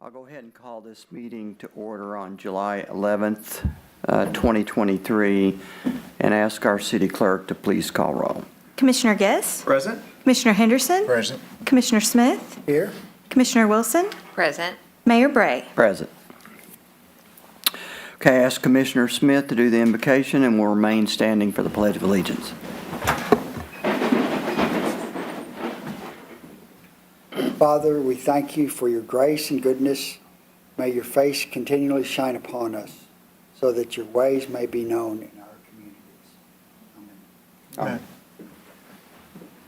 I'll go ahead and call this meeting to order on July 11th, 2023, and ask our city clerk to please call roll. Commissioner Guess? Present. Commissioner Henderson? Present. Commissioner Smith? Here. Commissioner Wilson? Present. Mayor Bray? Present. Okay, ask Commissioner Smith to do the invocation, and we'll remain standing for the Pledge of Allegiance. Father, we thank you for your grace and goodness. May your face continually shine upon us so that your ways may be known in our communities. Amen.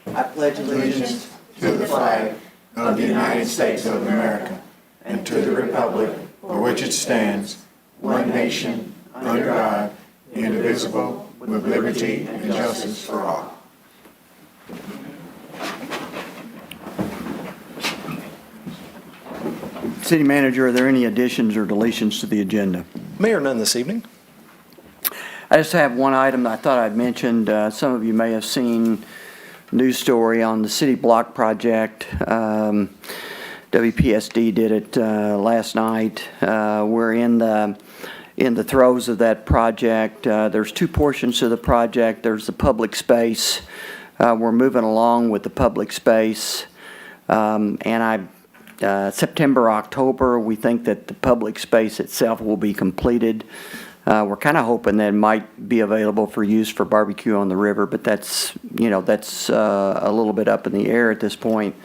Amen. I pledge allegiance to the flag of the United States of America and to the republic for which it stands, one nation, under God, indivisible, with liberty and justice for all. City Manager, are there any additions or deletions to the agenda? Mayor, none this evening. I just have one item that I thought I'd mentioned. Some of you may have seen news story on the city block project. WPSD did it last night. We're in the throes of that project. There's two portions to the project. There's the public space. We're moving along with the public space, September, October, we think that the public space itself will be completed. We're kind of hoping that it might be available for use for barbecue on the river, but that's a little bit up in the air at this point.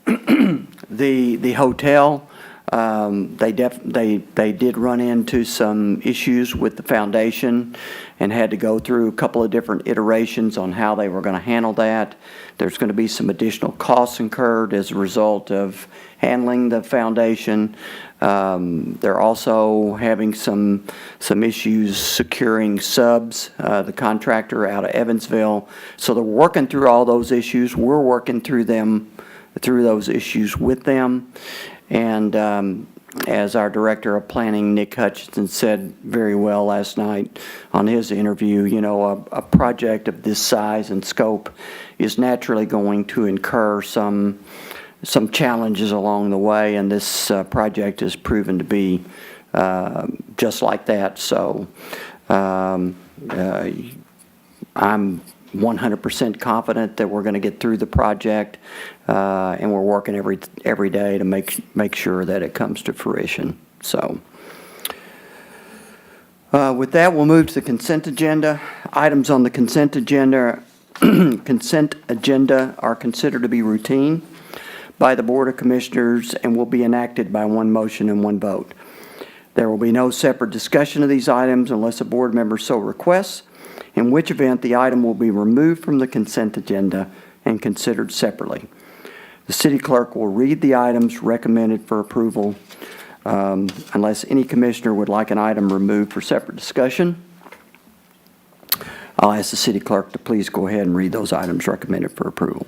The hotel, they did run into some issues with the foundation and had to go through a couple of different iterations on how they were going to handle that. There's going to be some additional costs incurred as a result of handling the foundation. They're also having some issues securing subs, the contractor out of Evansville. So they're working through all those issues. We're working through those issues with them. And as our Director of Planning, Nick Hutchinson, said very well last night on his interview, a project of this size and scope is naturally going to incur some challenges along the way, and this project has proven to be just like that. So I'm 100% confident that we're going to get through the project, and we're working every day to make sure that it comes to fruition. So with that, we'll move to the consent agenda. Items on the consent agenda are considered to be routine by the Board of Commissioners and will be enacted by one motion and one vote. There will be no separate discussion of these items unless a board member so requests, in which event the item will be removed from the consent agenda and considered separately. The city clerk will read the items recommended for approval unless any commissioner would like an item removed for separate discussion. I'll ask the city clerk to please go ahead and read those items recommended for approval.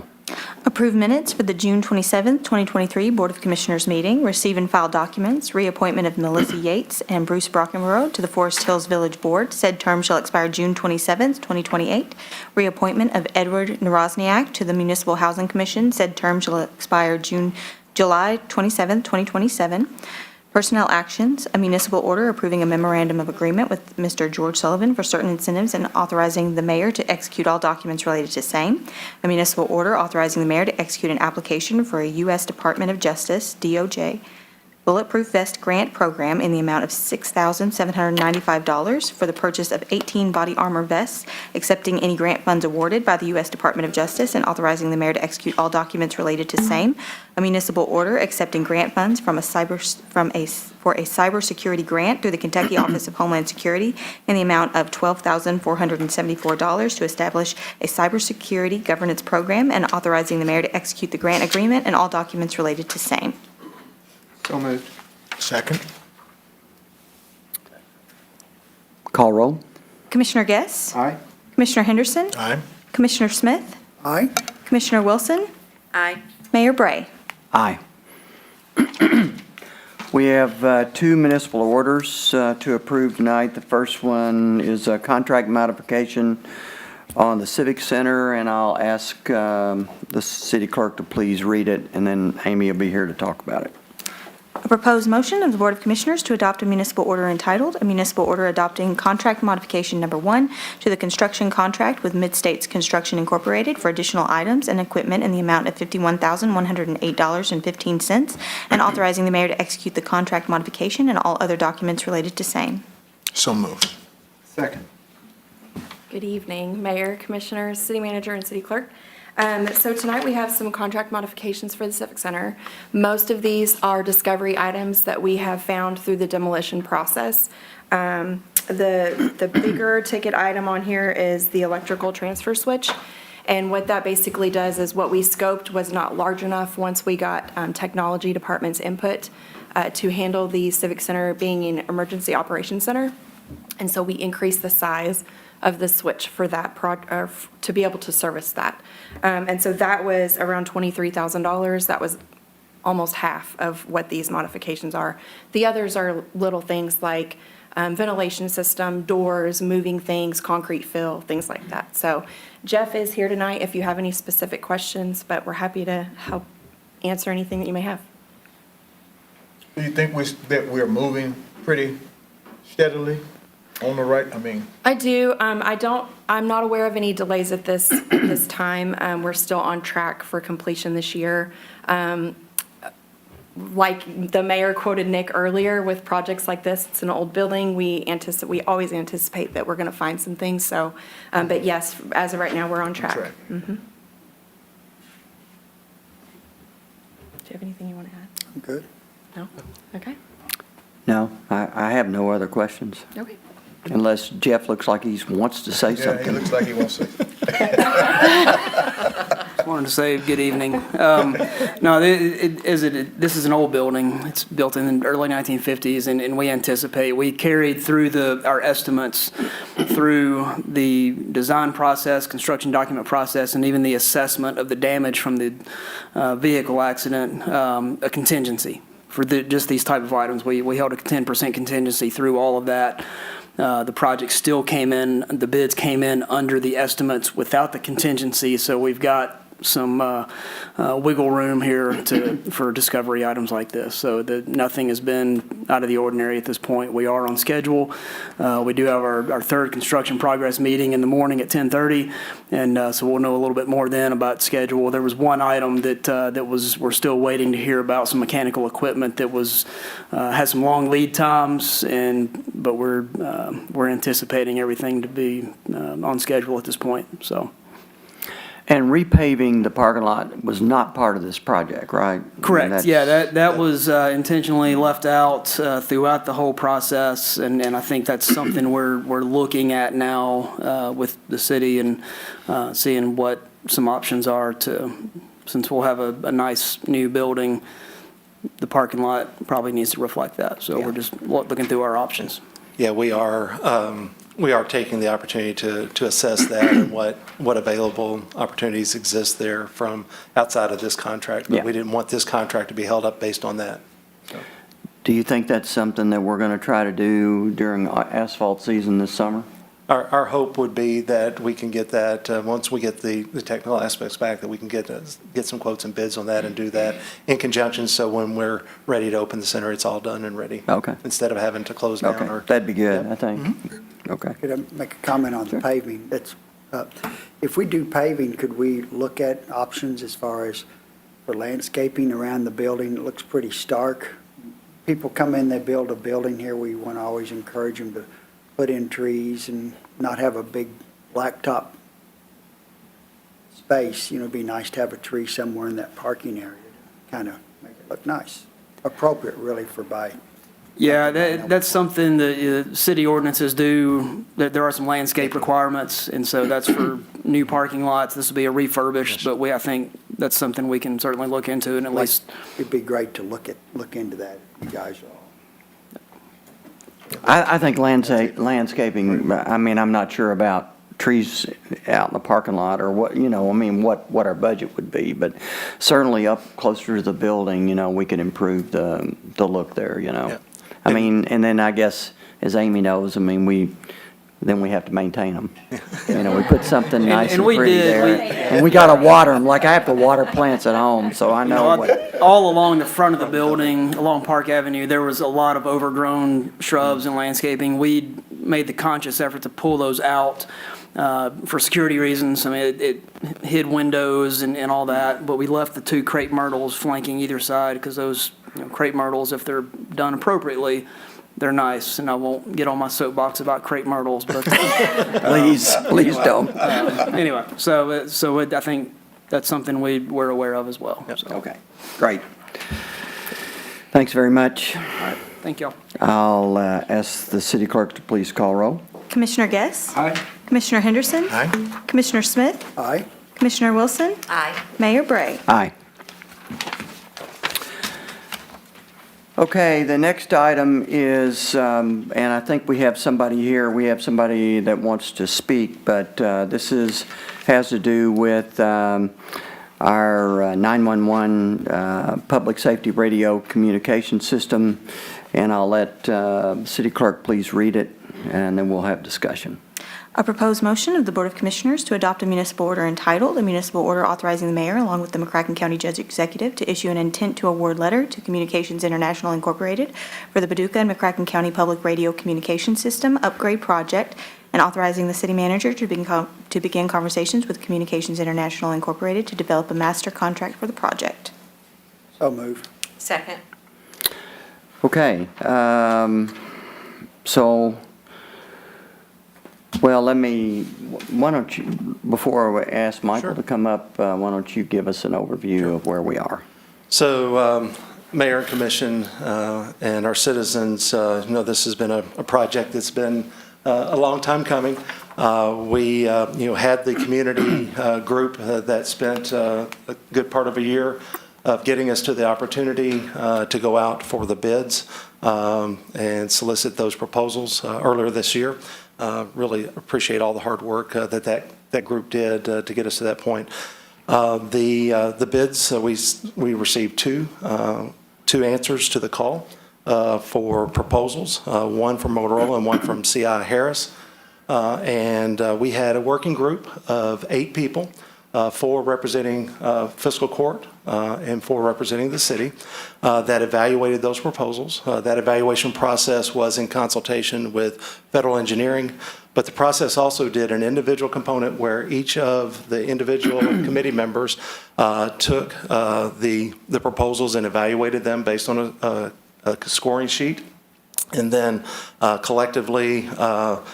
Approve minutes for the June 27th, 2023 Board of Commissioners meeting. Receive and file documents. Reappointment of Melissa Yates and Bruce Brockenborough to the Forest Hills Village Board. Said term shall expire June 27th, 2028. Reappointment of Edward Narozniak to the Municipal Housing Commission. Said term shall expire July 27th, 2027. Personnel actions, a municipal order approving a memorandum of agreement with Mr. George Sullivan for certain incentives and authorizing the mayor to execute all documents related to same. A municipal order authorizing the mayor to execute an application for a U.S. Department of Justice, DOJ, Bulletproof Vest Grant Program in the amount of $6,795 for the purchase of 18 body armor vests, accepting any grant funds awarded by the U.S. Department of Justice and authorizing the mayor to execute all documents related to same. A municipal order accepting grant funds for a cybersecurity grant through the Kentucky Office of Homeland Security in the amount of $12,474 to establish a cybersecurity governance program and authorizing the mayor to execute the grant agreement and all documents related to same. So moved. Second. Call roll. Commissioner Guess? Aye. Commissioner Henderson? Aye. Commissioner Smith? Aye. Commissioner Wilson? Aye. Mayor Bray? Aye. We have two municipal orders to approve tonight. The first one is a contract modification on the Civic Center, and I'll ask the city clerk to please read it, and then Amy will be here to talk about it. A proposed motion of the Board of Commissioners to adopt a municipal order entitled, "A Municipal Order Adopting Contract Modification Number 1 to the Construction Contract with Mid-States Construction Incorporated for additional items and equipment in the amount of $51,108.15, and authorizing the mayor to execute the contract modification and all other documents related to same." So moved. Second. Good evening, Mayor, Commissioners, City Manager, and City Clerk. So tonight we have some contract modifications for the Civic Center. Most of these are discovery items that we have found through the demolition process. The bigger ticket item on here is the electrical transfer switch. And what that basically does is what we scoped was not large enough once we got technology department's input to handle the Civic Center being an emergency operations center. And so we increased the size of the switch for that to be able to service that. And so that was around $23,000. That was almost half of what these modifications are. The others are little things like ventilation system, doors, moving things, concrete fill, things like that. So Jeff is here tonight if you have any specific questions, but we're happy to help answer anything that you may have. Do you think that we're moving pretty steadily on the right? I do. I'm not aware of any delays at this time. We're still on track for completion this year. Like the mayor quoted Nick earlier, with projects like this, it's an old building. We always anticipate that we're going to find some things. So, but yes, as of right now, we're on track. Mm-hmm. Do you have anything you want to add? I'm good. No? Okay. No, I have no other questions, Okay. unless Jeff looks like he wants to say Yeah, he something. looks like he wants to. Just wanted to say good evening. No, this is an old building. It's built in the early 1950s, and we carried through our estimates through the design process, construction document process, and even the assessment of the damage from the vehicle accident, a contingency for just these type of items. We held a 10% contingency through all of that. The project still the bids came in under the estimates without the contingency, so we've got some wiggle room here for discovery items like this. So nothing has been out of the ordinary at this point. We are on schedule. We do have our third construction progress meeting in the morning at 10:30, and so we'll know a little bit more then about schedule. There was one item we're still waiting to hear about, some mechanical equipment that has some long lead times, but we're anticipating everything to be on schedule at this point. So. And repaving the parking lot was not part of this project, right? Correct. Yeah, that was intentionally left out throughout the whole process, and I think that's something we're looking at now with the city and seeing what some options are since we'll have a nice new building, the parking lot probably needs to reflect that. So we're just looking through our options. Yeah, we are taking the opportunity to assess that and what available opportunities exist there from outside of this contract. But Yeah. we didn't want this contract to be held up based on that. Do you think that's something that we're going to try to do during asphalt season this summer? Our hope would be that we can get that, once we get the technical aspects back, that we can get some quotes and bids on that and do that in conjunction, so when we're ready to open the center, it's all done and ready. Okay. Instead of having to close down Okay, or. that'd be good, I think. Mm-hmm. Okay. Could I make a comment on the paving? If we do paving, could we look at options as far as for landscaping around the building? It looks pretty stark. People come in, they build a building here, we want to always encourage them to put in trees and not have a big blacktop space. You know, it'd be nice to have a tree somewhere in that parking area to kind of make it look nice. Appropriate, really, for by. Yeah, that's something that city ordinances do. There are some landscape requirements, and so that's for new parking lots. This will be a refurbished, but I think that's something we can certainly look into, and at least. It'd be great to look into that, you guys all. I think landscaping, I'm not sure about trees out in the parking lot or what our budget would be, but certainly up closer to the building, we could improve the look there, Yeah. And then I guess, as Amy knows, we then we have to maintain them. You know, we put something nice and and we pretty did, there, and we gotta water them, like I have to water plants at home, so I You know know, what. all along the front of the building, along Park Avenue, there was a lot of overgrown shrubs and landscaping. We made the conscious effort to pull those out for security reasons. I mean, it hid windows and all that, but we left the 2 crepe myrtles flanking either side because those, you know, crepe myrtles, if they're done appropriately, they're nice. And I won't get on my soapbox about crepe myrtles, but Please don't. anyway, so I think that's something we're aware of as well. So, Okay, great. Thanks very much. thank y'all. I'll ask the city clerk to please call roll. Commissioner Guess? Aye. Commissioner Henderson? Aye. Commissioner Smith? Aye. Commissioner Wilson? Aye. Mayor Bray? Aye. Okay, the next item is, and I think we have somebody here, we have somebody that wants to speak, but this has to do with our 911 public safety radio communication system, and I'll let city clerk please read it, and then we'll have discussion. A proposed motion of the Board of Commissioners to adopt a municipal order entitled, "A Municipal Order Authorizing the Mayor along with the McCracken County Judge Executive to issue an intent to award letter to Communications International Incorporated for the Paducah and McCracken County Public Radio Communication System Upgrade Project, and authorizing the city manager to begin conversations with Communications International Incorporated to develop a master contract for the project." So moved. Second. Okay, so, well, why don't you, before I ask Michael to come up, why don't you give us an overview of where we are? So, Mayor and Commission and our citizens, know this has been a project that's been a long time coming. We had the community group that spent a good part of a year of getting us to the opportunity to go out for the bids and solicit those proposals earlier this year. Really appreciate all the hard work that group did to get us to that point. The bids, we received two answers to the call for proposals, one from Motorola and one from CI Harris. And we had a working group of 8 people, 4 representing fiscal court and 4 representing the city, that evaluated those proposals. That evaluation process was in consultation with federal engineering, but the process also did an individual component where each of the individual committee members took the proposals and evaluated them based on a scoring sheet. And then collectively,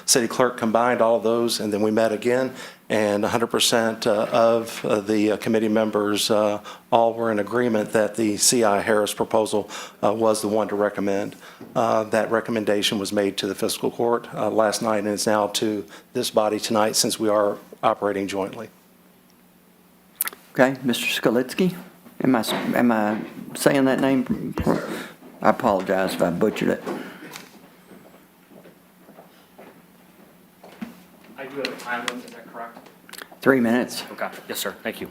city clerk combined all of those, and then we met again, and 100% of the committee members all were in agreement that the CI Harris proposal was the one to recommend. That recommendation was made to the fiscal court last night, and is now to this body tonight, since we are operating jointly. Okay, Mr. Skalitsky, am I saying that name? I apologize if I butchered it. I do have a time limit, is that correct? 3 minutes. Okay, yes, sir, thank you.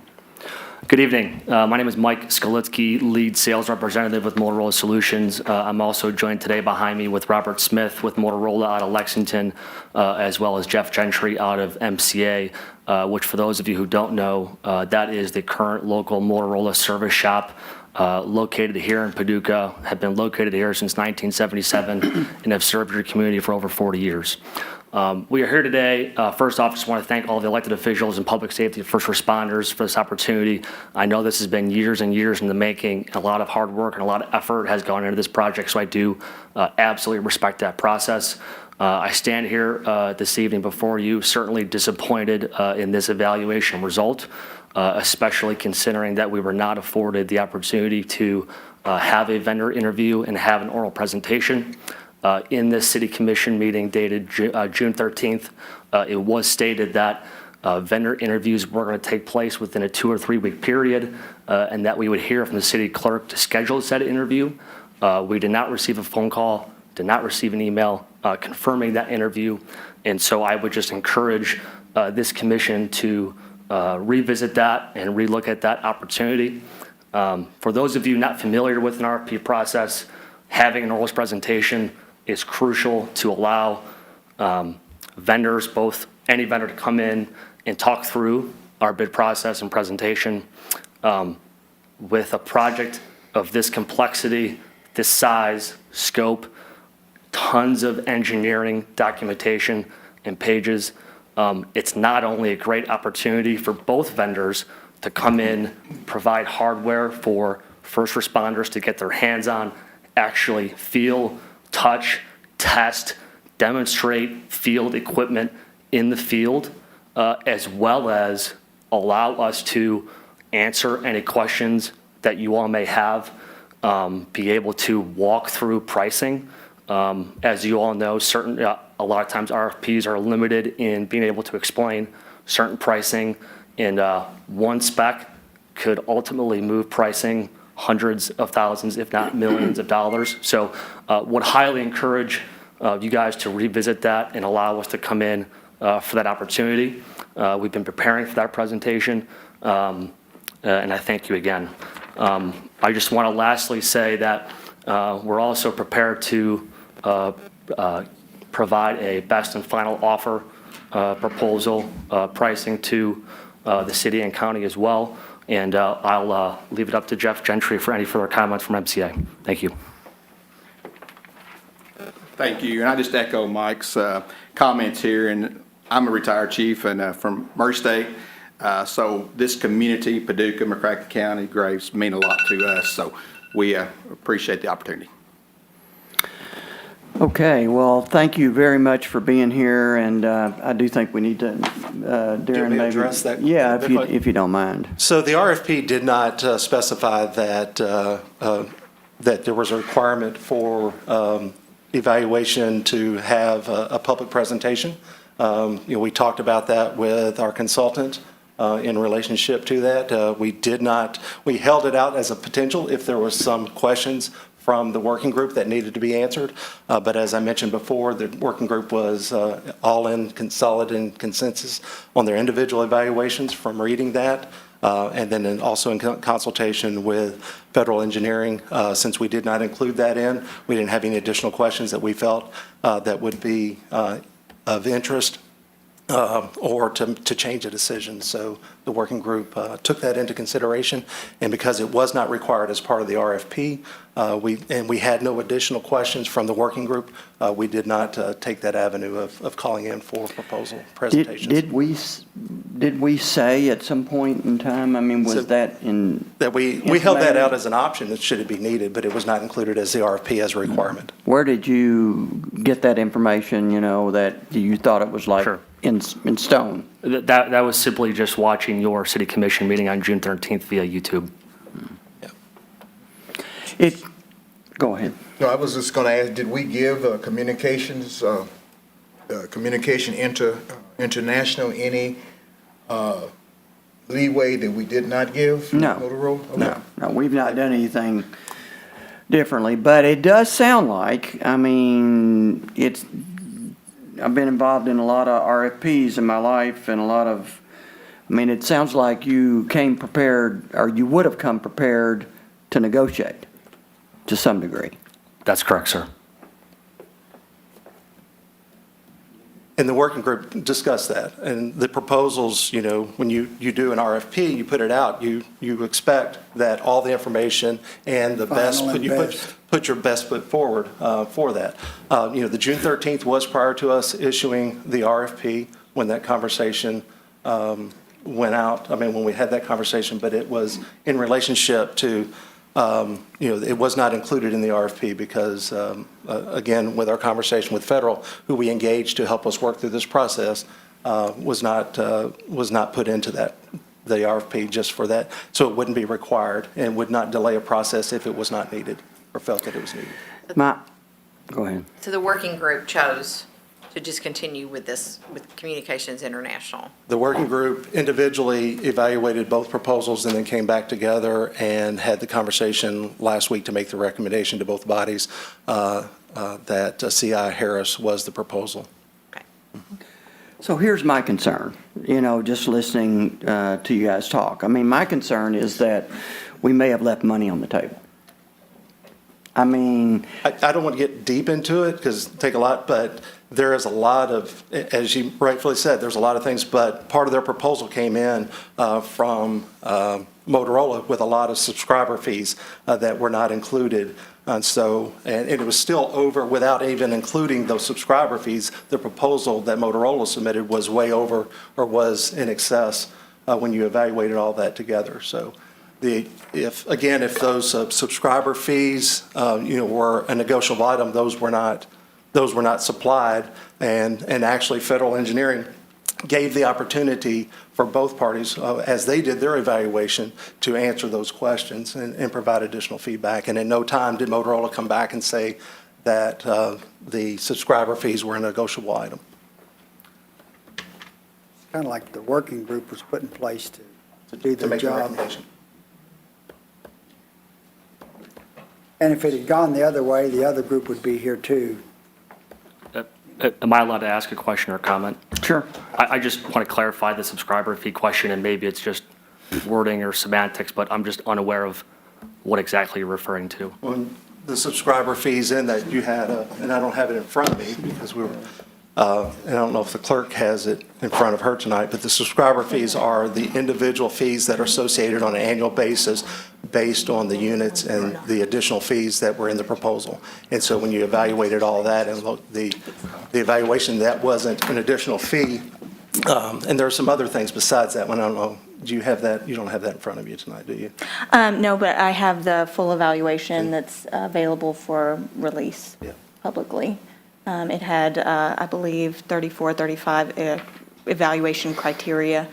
Good evening. My name is Mike Skalitsky, lead sales representative with Motorola Solutions. I'm also joined today behind me with Robert Smith with Motorola out of Lexington, as well as Jeff Gentry out of MCA, which for those of you who don't know, that is the current local Motorola service shop located here in Paducah, have been located here since 1977, and have served your community for over 40 years. We are here today. First off, just want to thank all the elected officials and public safety first responders for this opportunity. I know this has been years and years in the making. A lot of hard work and a lot of effort has gone into this project, so I do absolutely respect that process. I stand here this evening before you certainly disappointed in this evaluation result, especially considering that we were not afforded the opportunity to have a vendor interview and have an oral presentation. In this city commission meeting dated June 13th, it was stated that vendor interviews were going to take place within a 2 or 3 week period, and that we would hear from the city clerk to schedule said interview. We did not receive a phone call, did not receive an email confirming that interview, and so I would just encourage this commission to revisit that and relook at that opportunity. For those of you not familiar with an RFP process, having an oral presentation is crucial to allow vendors, both any vendor to come in and talk through our bid process and presentation. With a project of this complexity, this size, scope, tons of engineering documentation and pages, it's not only a great opportunity for both vendors to come in, provide hardware for first responders to get their hands on, actually feel, touch, test, demonstrate field equipment in the field, as well as allow us to answer any questions that you all may have, be able to walk through pricing. As you all know, a lot of times RFPs are limited in being able to explain certain pricing, and one spec could ultimately move pricing hundreds of thousands, if not millions of dollars. So would highly encourage you guys to revisit that and allow us to come in for that opportunity. We've been preparing for that presentation, and I thank you again. I just want to lastly say that we're also prepared to provide a best and final offer proposal pricing to the city and county as well. And I'll leave it up to Jeff Gentry for any further comments from MCA. Thank you. Thank you. And I just echo Mike's comments here. And I'm a retired chief and from Murray State. So this community, Paducah, McCracken County, Graves, mean a lot to us. So we appreciate the opportunity. Okay, well, thank you very much for being here, and I do think we need to, Darren, maybe address that? Yeah, if you don't mind. So the RFP did not specify that there was a requirement for evaluation to have a public presentation. We talked about that with our consultant in relationship to that. We held it out as a potential if there was some questions from the working group that needed to be answered. But as I mentioned before, the working group was all in solid and consensus on their individual evaluations from reading that. And then also in consultation with federal engineering, since we did not include that in, we didn't have any additional questions that we felt that would be of interest or to change a decision. So the working group took that into consideration, and because it was not required as part of the RFP, we had no additional questions from the working group, we did not take that avenue of calling in for proposal presentations. Did we say at some point in time, I mean, was that in? That we held that out as an option, that should it be needed, but it was not included as the RFP as a requirement. Where did you get that information, that you thought it was like Sure. in stone? That was simply just watching your city commission meeting on June 13th via YouTube. Go ahead. No, I was just going to ask, did we give communication international any leeway that we did not give? No. Okay. No, we've not done anything differently, but it does sound like, I've been involved in a lot of RFPs in my life and it sounds like you came prepared, or you would have come prepared to negotiate to some degree. That's correct, sir. And the working group discussed that, and the proposals, when you do an RFP, you put it out, you expect that all the information and the best, Final and you best. put your best foot forward for that. The June 13th was prior to us issuing the RFP when that conversation went out. When we had that conversation, but it was in relationship to, it was not included in the RFP because, again, with our conversation with federal, who we engaged to help us work through this process, was not put into the RFP just for that. So it wouldn't be required and would not delay a process if it was not needed or felt that it was needed. Go ahead. So the working group chose to just continue with Communications International. The working group individually evaluated both proposals and then came back together and had the conversation last week to make the recommendation to both bodies that CI Harris was the proposal. Okay. So here's my concern, just listening to you guys talk. My concern is that we may have left money on the table. I don't want to get deep into it because it take a lot, but there is a lot of, as you rightfully said, there's a lot of things, but part of their proposal came in from Motorola with a lot of subscriber fees that were not included. And so, and it was still over without even including those subscriber fees. The proposal that Motorola submitted was way over or was in excess when you evaluated all that together. So if those subscriber fees, were a negotiable item, those were not supplied. And actually, federal engineering gave the opportunity for both parties, as they did their evaluation, to answer those questions and provide additional feedback. And in no time did Motorola come back and say that the subscriber fees were a negotiable item. It's kind of like the working group was put in place to do To their make the job. recommendation. And if it had gone the other way, the other group would be here too. Am I allowed to ask a question or comment? Sure. I just want to clarify the subscriber fee question, and maybe it's just wording or semantics, but I'm just unaware of what exactly you're referring to. On the subscriber fees in that you had, and I don't have it in front of me because we were, and I don't know if the clerk has it in front of her tonight, but the subscriber fees are the individual fees that are associated on an annual basis based on the units and the additional fees that were in the proposal. And so when you evaluated all that and looked, the evaluation, that wasn't an additional fee. And there are some other things besides that one. I don't know, do you have that? You don't have that in front of you tonight, do you? No, but I have the full evaluation that's available for release Yeah. publicly. It had, I believe, 34, 35 evaluation criteria,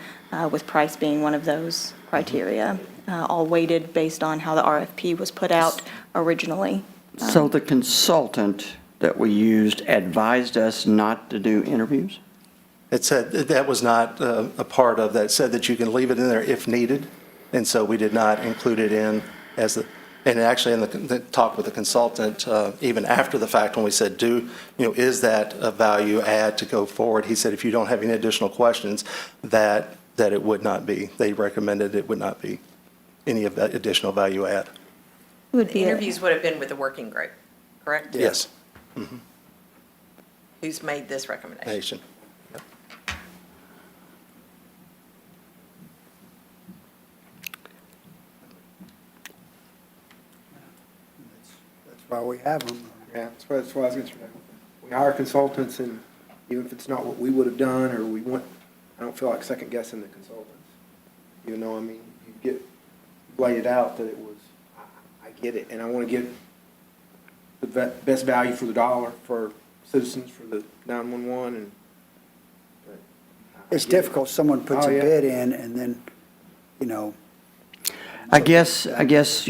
with price being one of those criteria, all weighted based on how the RFP was put out originally. So the consultant that we used advised us not to do interviews? It said that was not a part of that. It said that you can leave it in there if needed, and so we did not include it in as the, and actually in the talk with the consultant, even after the fact, when we said, is that a value add to go forward? He said, if you don't have any additional questions, that it would not be. They recommended it would not be any of that additional value add. Would The be interviews would have been with the working group, correct? Yes. Who's made this recommendation? Nation. That's why we have them. Yeah, that's why I was going to say. We hire consultants, and even if it's not what we would have done, or we want, I don't feel like second guessing the consultants. Even though, I mean, you laid it out that it was, I get it, and I want to get the best value for the dollar for citizens, for the 911, and. but I It's get it. difficult, someone puts Oh, a yeah. bid in and then, I guess, I'm just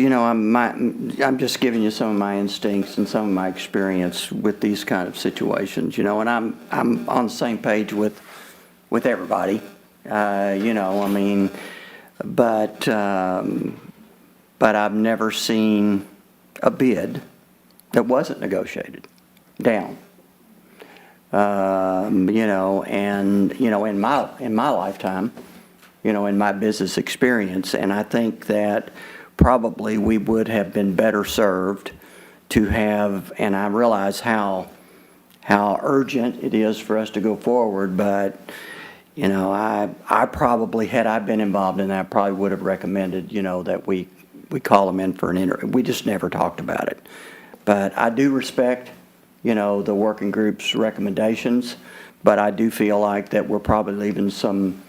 giving you some of my instincts and some of my experience with these kind of situations, and I'm on the same page with everybody, but I've never seen a bid that wasn't negotiated down. In my lifetime, in my business experience, and I think that probably we would have been better served to have, and I realize how urgent it is for us to go forward, but, I probably, had I been involved in that, I probably would have recommended, that we call them in for an interview. We just never talked about it. But I do respect, the working group's recommendations, but I do feel like that we're probably leaving some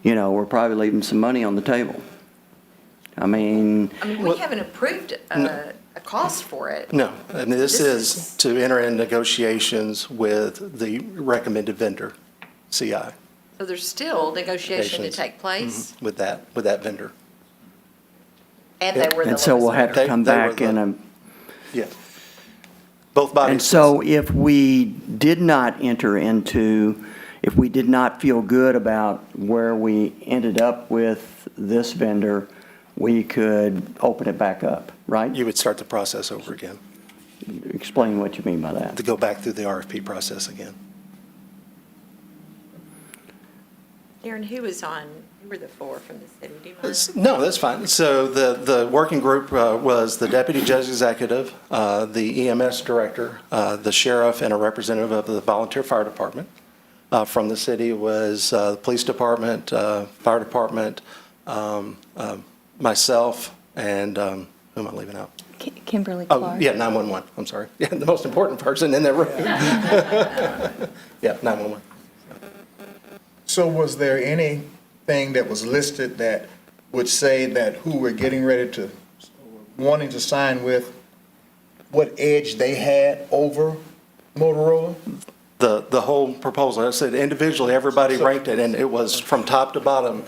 money on the table. I mean, We haven't approved a cost for it. No, and this This is to enter in negotiations with the recommended vendor, CI, So there's still negotiation to take place, with that vendor. and they were the and so we'll lowest have to They- come they were back in a. Yeah. Both bodies. And so if we did not if we did not feel good about where we ended up with this vendor, we could open it back up, right? You would start the process over again, Explain what you mean by that. to go back through the RFP process again. Aaron, who was Remember the four from the city, do you mind? No, that's fine. So the working group was the deputy judge executive, the EMS director, the sheriff, and a representative of the volunteer fire department. From the city was the police department, fire department, myself, and who am I leaving out? Kimberly Oh, Clark. yeah, 911, I'm sorry. Yeah, the most important person in that room. Yeah, 911. So was there anything that was listed that would say that who we're getting ready to, wanting to sign with, what edge they had over Motorola? The whole proposal, I said individually, everybody ranked it, and it was from top to bottom.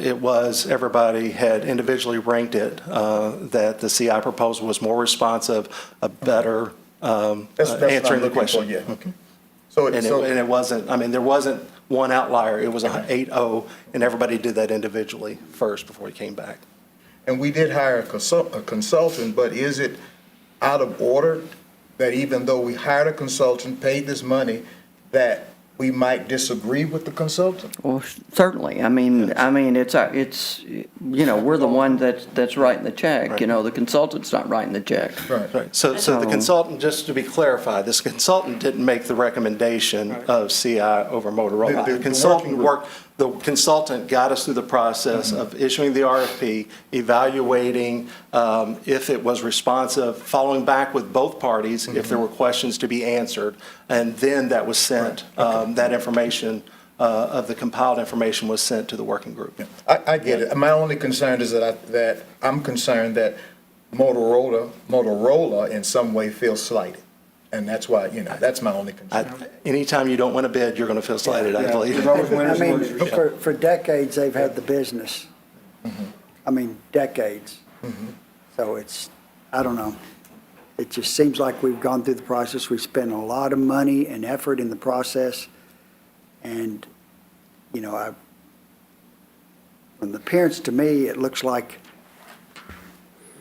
It was, everybody had individually ranked it, that the CI proposal was more responsive, a better That's what I'm answering the looking for, question. yeah, okay. So, And it wasn't, I mean, there wasn't one outlier, it was a 8-0, and everybody did that individually first before he came back. and we did hire a consultant, but is it out of order that even though we hired a consultant, paid this money, that we might disagree with the consultant? Well, certainly. I mean, it's, you know, we're the one that's writing the check. You know, the consultant's not writing the check. Right, so the consultant, just to be clarified, this consultant didn't make the recommendation of CI over Motorola. The The consultant working worked, the consultant got us through the process of issuing the RFP, evaluating if it was responsive, following back with both parties if there were questions to be answered, and then that was sent, that information, of the compiled information was sent to the working group. I get it. My only concern is that I'm concerned that Motorola in some way feels slighted. And that's why, that's my only concern. Anytime you don't win a bid, you're going to feel slighted, I believe. There's always I winners and mean, losers. for decades, they've had the business. I mean, decades. So it's, I don't know. It just seems like we've gone through the process. We've spent a lot of money and effort in the process. And, from the appearance to me, it looks like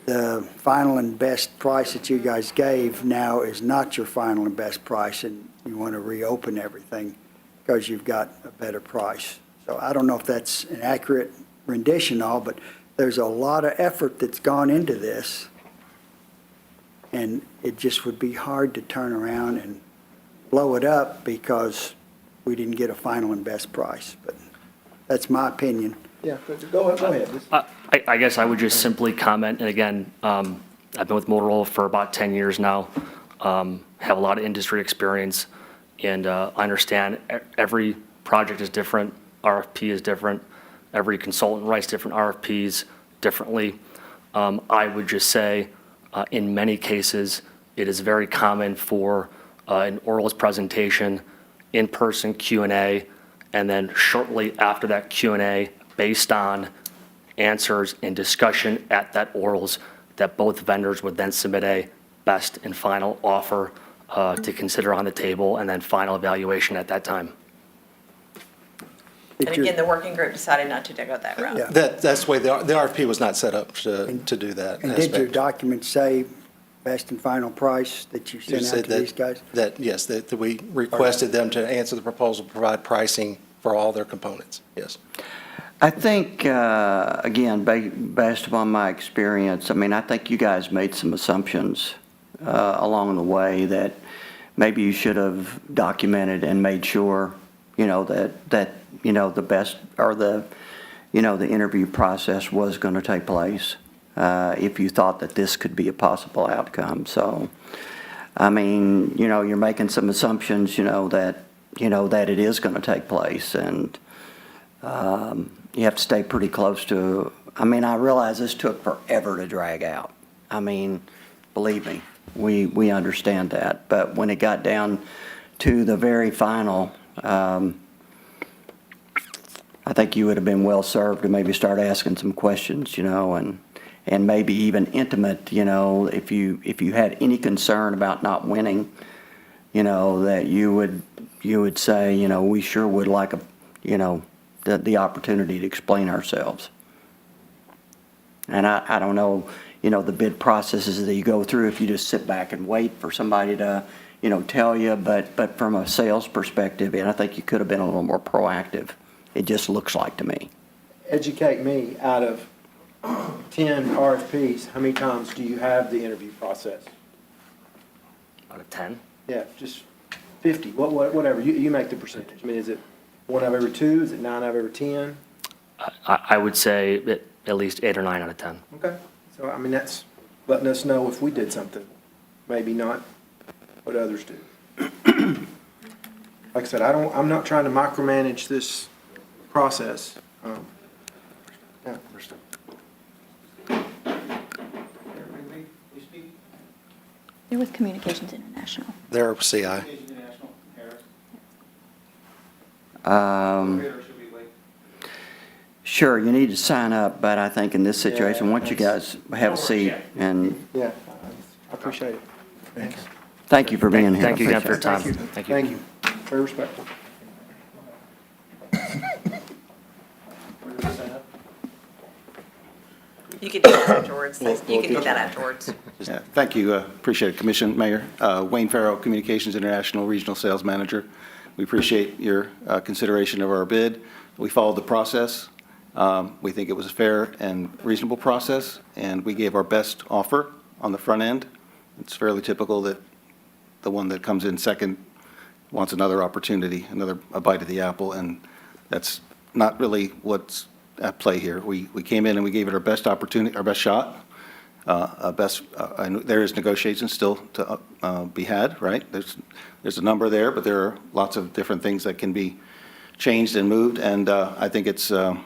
the final and best price that you guys gave now is not your final and best price, and you want to reopen everything because you've got a better price. So I don't know if that's an accurate rendition all, but there's a lot of effort that's gone into this, and it just would be hard to turn around and blow it up because we didn't get a final and best price. But that's my opinion. Yeah, go ahead. I guess I would just simply comment, and again, I've been with Motorola for about 10 years now, have a lot of industry experience, and I understand every project is different, RFP is different, every consultant writes different RFPs differently. I would just say, in many cases, it is very common for an oral presentation, in-person Q&A, and then shortly after that Q&A, based on answers and discussion at that orals, that both vendors would then submit a best and final offer to consider on the table, and then final evaluation at that time. And again, the working group decided not to go that route. Yeah. That's the way, the RFP was not set up to do that And did your aspect. document say best and final price that you You sent out said to these guys? Yes, that we requested them to answer the proposal, provide pricing for all their components, yes. I think, again, based upon my experience, I think you guys made some assumptions along the way that maybe you should have documented and made sure, that the best, or the interview process was going to take place, if you thought that this could be a possible outcome. So, you're making some assumptions, that it is going to take place, and you have to stay pretty close to, I realize this took forever to drag out. Believe me, we understand that. But when it got down to the very final, I think you would have been well served to maybe start asking some questions, and maybe even intimate, if you had any concern about not winning, that you would say, we sure would like the opportunity to explain ourselves. And I don't know, the bid processes that you go through, if you just sit back and wait for somebody to, tell you, but from a sales perspective, and I think you could have been a little more proactive. It just looks like to me. educate me, out of 10 RFPs, how many times do you have the interview process? Out of 10? Yeah, just 50, whatever, you make the percentage. I mean, is it 1 out of every 2, is it 9 out of every 10? I would say at least 8 or 9 out of 10. Okay, so I mean, that's letting us know if we did something, maybe not what others do. Like I said, I'm not trying to micromanage this process. Yeah. They're with Communications International. They're CI. Sure, you need to sign up, but I think in this situation, once you guys have a seat, and Yeah, I appreciate it. Thanks. thank you for being here. Thank you I again for your appreciate time. Thank you. Thank you. Very respectful. You can do that afterwards. You can do that afterwards. Yeah, thank you. Appreciate it, Commission, Mayor. Wayne Farrell, Communications International Regional Sales Manager. We appreciate your consideration of our bid. We followed the process. We think it was a fair and reasonable process, and we gave our best offer on the front end. It's fairly typical that the one that comes in second wants another opportunity, a bite of the apple, and that's not really what's at play here. We came in and we gave it our best opportunity, our best shot. And there is negotiation still to be had, right? There's a number there, but there are lots of different things that can be changed and moved, and I think it's, you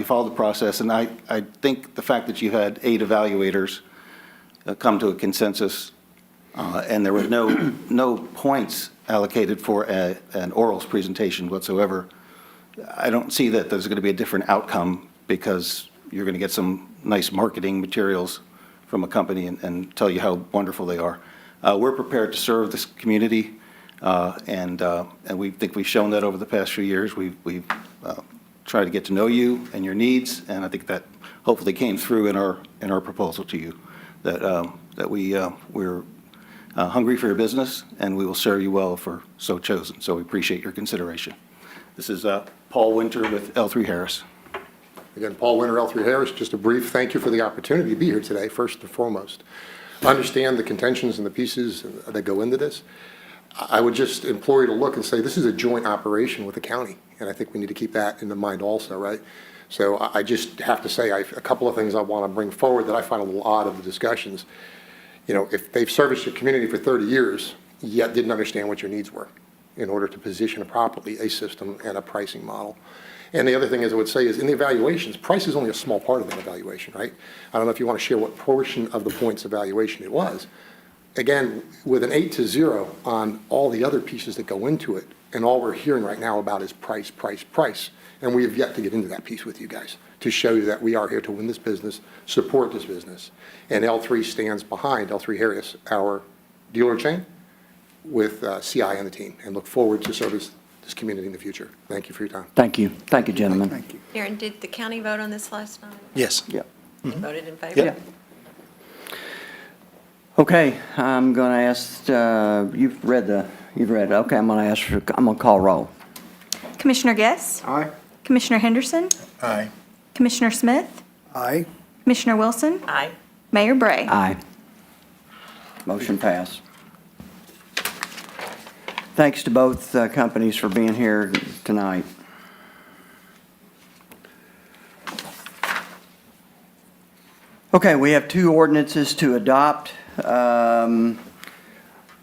followed the process, and I think the fact that you had 8 evaluators come to a consensus, and there were no points allocated for an orals presentation whatsoever, I don't see that there's going to be a different outcome because you're going to get some nice marketing materials from a company and tell you how wonderful they are. We're prepared to serve this community, and we think we've shown that over the past few years. We've tried to get to know you and your needs, and I think that hopefully came through in our proposal to you, that we're hungry for your business, and we will serve you well if we're so chosen. So we appreciate your consideration. This is Paul Winter with L3 Harris. Again, Paul Winter, L3 Harris, just a brief thank you for the opportunity to be here today, first and foremost. I understand the contentions and the pieces that go into this. I would just implore you to look and say this is a joint operation with the county, and I think we need to keep that in the mind also, right? So I just have to say a couple of things I want to bring forward that I find a little odd of the discussions. If they've serviced your community for 30 years, yet didn't understand what your needs were in order to position properly a system and a pricing model. And the other thing is I would say is in the evaluations, price is only a small part of that evaluation, right? I don't know if you want to share what portion of the points evaluation it was. Again, with an 8-0 on all the other pieces that go into it, and all we're hearing right now about is price, price, price. And we have yet to get into that piece with you guys to show you that we are here to win this business, support this business. And L3 stands behind L3 Harris, our dealer chain, with CI and the team, and look forward to service this community in the future. Thank you for your time. Thank you. Thank you, gentlemen. Thank you. Aaron, did the county vote on this last night? Yes. Yep. They voted in favor? Yep. Okay, I'm going to ask, you've read it. Okay, I'm going to call roll. Commissioner Guess? Aye. Commissioner Henderson? Aye. Commissioner Smith? Aye. Commissioner Wilson? Aye. Mayor Bray? Aye. Motion passed. Thanks to both companies for being here tonight. Okay, we have 2 ordinances to adopt.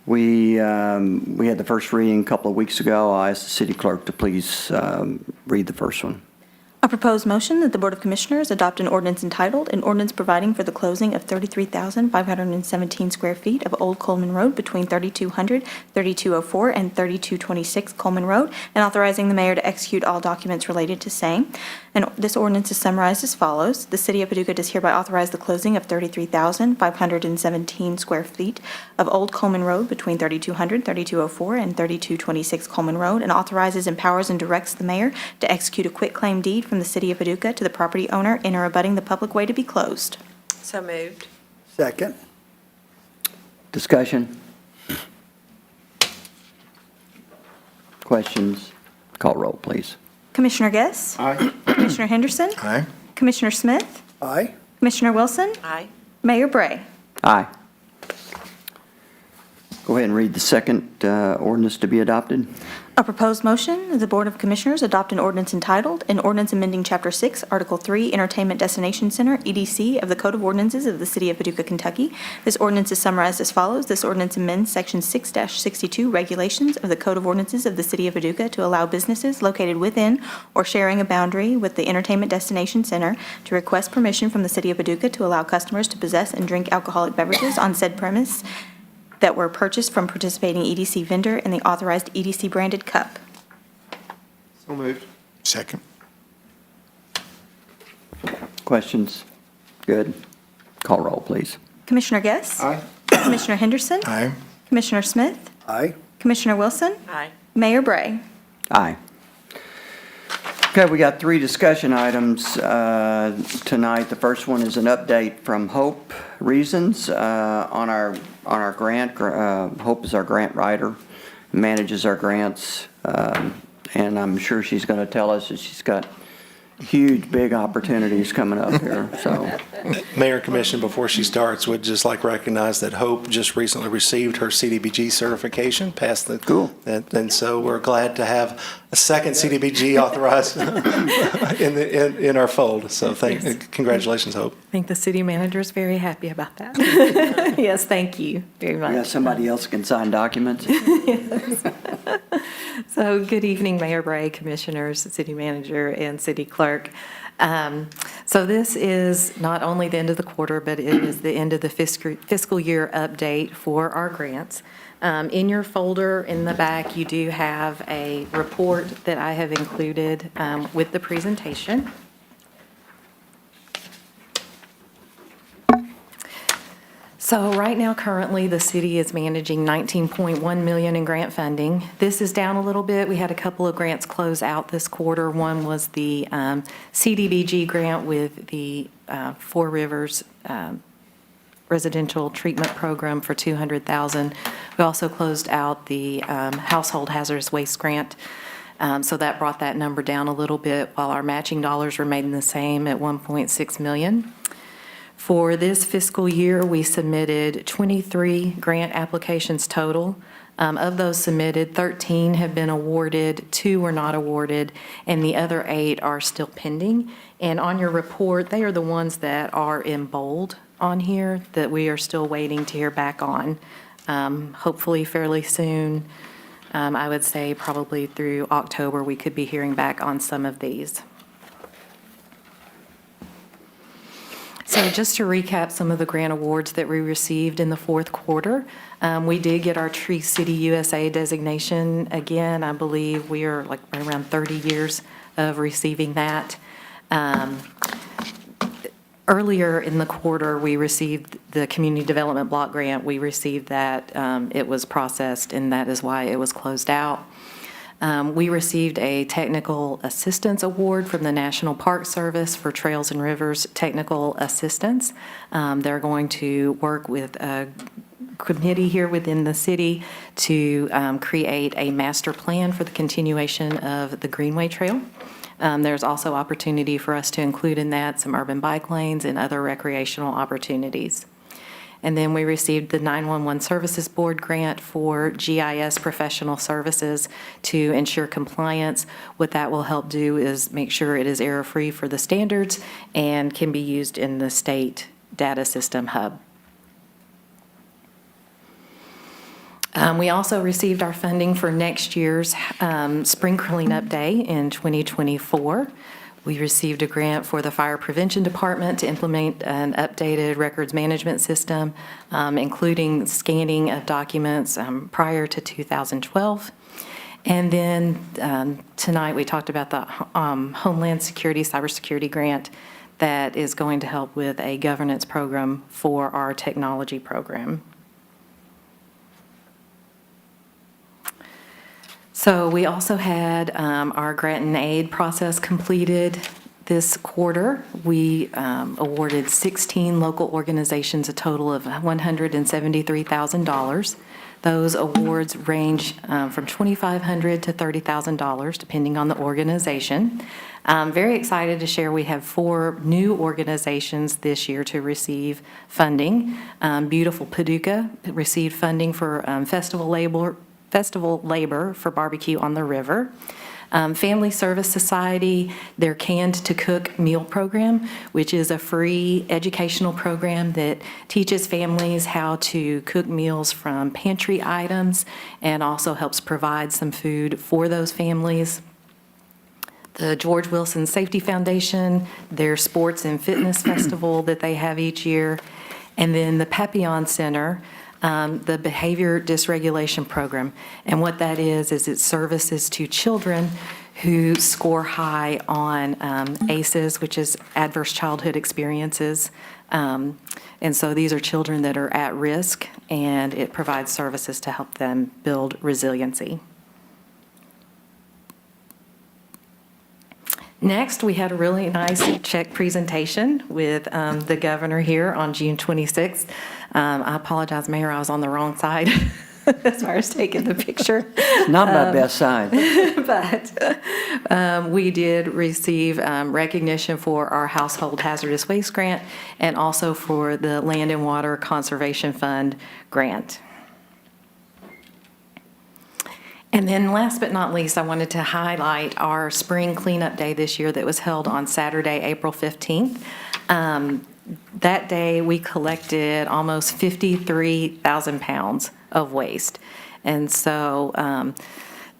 We had the first reading a couple of weeks ago. I asked the city clerk to please read the first one. A proposed motion that the Board of Commissioners adopt an ordinance entitled, an ordinance providing for the closing of 33,517 square feet of Old Coleman Road between 3200, 3204, and 3226 Coleman Road, and authorizing the mayor to execute all documents related to same. And this ordinance is summarized as follows. The City of Paducah does hereby authorize the closing of 33,517 square feet of Old Coleman Road between 3200, 3204, and 3226 Coleman Road, and authorizes, empowers, and directs the mayor to execute a quitclaim deed from the City of Paducah to the property owner in or abutting the public way to be closed. So moved. Second. Discussion? Questions? Call roll, please. Commissioner Guess? Aye. Commissioner Henderson? Aye. Commissioner Smith? Aye. Commissioner Wilson? Aye. Mayor Bray? Aye. Go ahead and read the second ordinance to be adopted. A proposed motion, the Board of Commissioners adopt an ordinance entitled, an ordinance amending Chapter 6, Article 3, Entertainment Destination Center, EDC, of the Code of Ordinances of the City of Paducah, Kentucky. This ordinance is summarized as follows. This ordinance amends Section 6-62 Regulations of the Code of Ordinances of the City of Paducah to allow businesses located within or sharing a boundary with the Entertainment Destination Center to request permission from the City of Paducah to allow customers to possess and drink alcoholic beverages on said premise that were purchased from participating EDC vendor in the authorized EDC branded cup. So moved. Second. Questions? Good. Call roll, please. Commissioner Guess? Aye. Commissioner Henderson? Aye. Commissioner Smith? Aye. Commissioner Wilson? Aye. Mayor Bray? Aye. Okay, we got 3 discussion items tonight. The first one is an update from Hope Reasons on our grant. Hope is our grant writer, manages our grants, and I'm sure she's going to tell us that she's got huge, big opportunities coming up here, so. Mayor and Commission, before she starts, would just like to recognize that Hope just recently received her CDBG certification, passed the. Cool. And so we're glad to have a second CDBG authorized in our fold. So congratulations, Hope. I think the city manager is very happy about that. Yes, thank you very We much. got somebody else can sign documents. So good evening, Mayor Bray, Commissioners, City Manager, and City Clerk. So this is not only the end of the quarter, but it is the end of the fiscal year update for our grants. In your folder in the back, you do have a report that I have included with the presentation. So right now, currently, the city is managing $19.1 million in grant funding. This is down a little bit. We had a couple of grants close out this quarter. One was the CDBG grant with the Four Rivers Residential Treatment Program for $200,000. We also closed out the Household Hazardous Waste Grant. So that brought that number down a little bit, while our matching dollars remained the same at $1.6 million. For this fiscal year, we submitted 23 grant applications total. Of those submitted, 13 have been awarded, 2 were not awarded, and the other 8 are still pending. And on your report, they are the ones that are in bold on here that we are still waiting to hear back on. Hopefully fairly soon, I would say probably through October, we could be hearing back on some of these. So just to recap some of the grant awards that we received in the fourth quarter, we did get our Tree City USA designation. Again, I believe we are like around 30 years of receiving that. Earlier in the quarter, we received the Community Development Block Grant. We received that. It was processed, and that is why it was closed out. We received a Technical Assistance Award from the National Park Service for Trails and Rivers Technical Assistance. They're going to work with a committee here within the city to create a master plan for the continuation of the Greenway Trail. There's also opportunity for us to include in that some urban bike lanes and other recreational opportunities. And then we received the 911 Services Board grant for GIS professional services to ensure compliance. What that will help do is make sure it is error-free for the standards and can be used in the state data system hub. We also received our funding for next year's Spring Cleanup Day in 2024. We received a grant for the Fire Prevention Department to implement an updated records management system, including scanning of documents prior to 2012. And then tonight we talked about the Homeland Security Cybersecurity Grant that is going to help with a governance program for our technology program. So we also had our grant and aid process completed this quarter. We awarded 16 local organizations a total of $173,000. Those awards range from $2,500 to $30,000, depending on the organization. I'm very excited to share we have 4 new organizations this year to receive funding. Beautiful Paducah received funding for festival labor for barbecue on the river. Family Service Society, their Canned to Cook meal program, which is a free educational program that teaches families how to cook meals from pantry items and also helps provide some food for those families. The George Wilson Safety Foundation, their sports and fitness festival that they have each year, and then the Papillon Center, the Behavior Dysregulation Program. And what that is it services to children who score high on ACEs, which is Adverse Childhood Experiences. And so these are children that are at risk, and it provides services to help them build resiliency. Next, we had a really nice check presentation with the governor here on June 26th. I apologize, Mayor, I was on the wrong side as far as taking the picture. Not my best side. But we did receive recognition for our Household Hazardous Waste Grant and also for the Land and Water Conservation Fund grant. And then last but not least, I wanted to highlight our spring cleanup day this year that was held on Saturday, April 15th. That day, we collected almost 53,000 pounds of waste. And so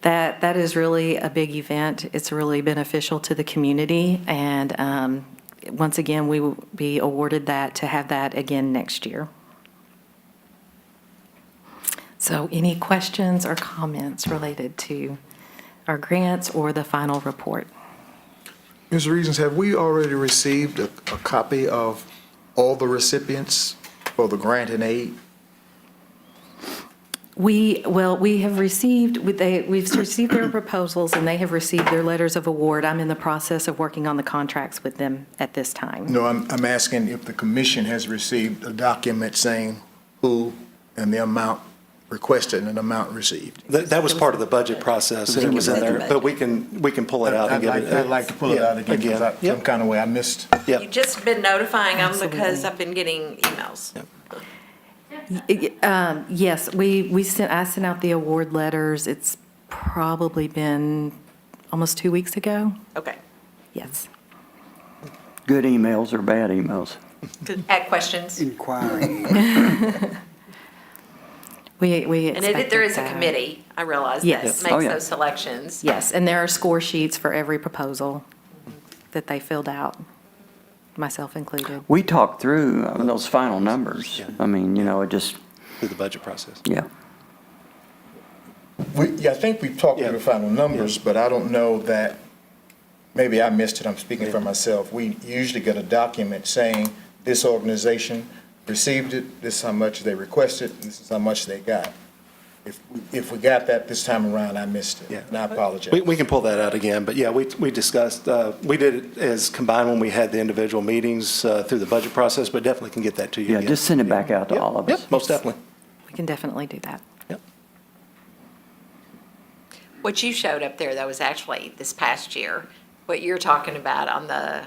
that is really a big event. It's really beneficial to the community. And once again, we will be awarded that to have that again next year. So any questions or comments related to our grants or the final report? Ms. Reasons, have we already received a copy of all the recipients for the grant and aid? We have received, we've received their proposals and they have received their letters of award. I'm in the process of working on the contracts with them at this time. No, I'm asking if the commission has received a document saying who and the amount requested and an amount received. That was part of the budget process, and it was in there, but we can pull it out and give it. I'd like to pull it out again, because some kind of way I missed. Yep. You've just been notifying them because Absolutely. I've been getting emails. Yes, I sent out the award letters. It's probably been almost 2 weeks ago. Okay. Yes. Good emails or bad emails? Add questions. Inquiry. We And there is a expected that. committee, I realize, that Yes. makes Oh, yeah. those selections. Yes, and there are score sheets for every proposal that they filled out, myself included. We talked through those final numbers. I mean, it just, Through the budget process. yeah. I think we've talked through the final numbers, but I don't know that, maybe I missed it, I'm speaking for myself. We usually get a document saying this organization received it, this is how much they requested, and this is how much they got. If we got that this time around, I missed it, and I apologize. We can pull that out again, but yeah, we discussed, we did it as combined when we had the individual meetings through the budget process, but definitely can get that to you Yeah, again. just send it back out to Yep, all of us. Yep, most definitely. We can definitely do that. Yep. What you showed up there, that was actually this past year. What you're talking about on the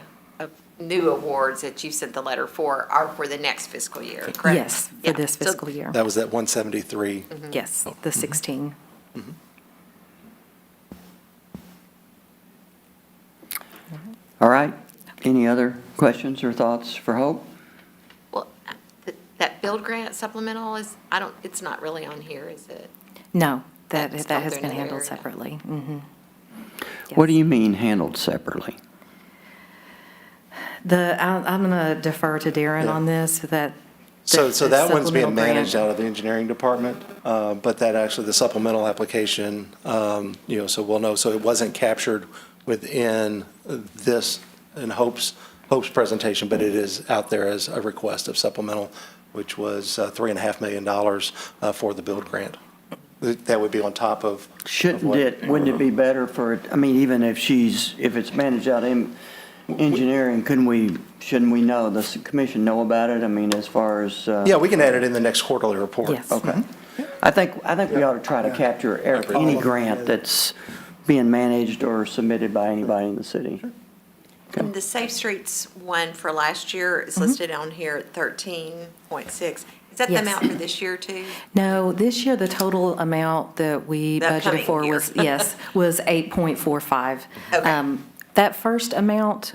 new awards that you sent the letter for are for the next fiscal year, correct? Yes, for Yeah. this So- fiscal year. That was that 173. Yes, the 16. All right. Any other questions or thoughts for Hope? Well, that build grant supplemental it's not really on here, is it? No, that That's has come been through handled another area. separately. Mhm. What do you mean handled separately? I'm going to defer to Darren Yeah. on this, that. So the that one's being supplemental grant- managed out of the engineering department, but that actually, the supplemental application, so we'll know, so it wasn't captured within this in Hope's presentation, but it is out there as a request of supplemental, which was $3.5 million for the build grant. That would be on top of. Wouldn't it be better for, even if it's managed out in engineering, shouldn't we know, the commission know about it? As far as. Yeah, we can add it in the next quarterly report. Yes. Okay. I think we ought to try to capture any grant that's being managed or submitted by anybody in the city. And the Safe Streets one for last year is listed on here at 13.6. Is that the Yes. amount for this year too? No, this year, the total amount that we The budgeted upcoming for year. was, yes, was 8.45. Okay. That first amount,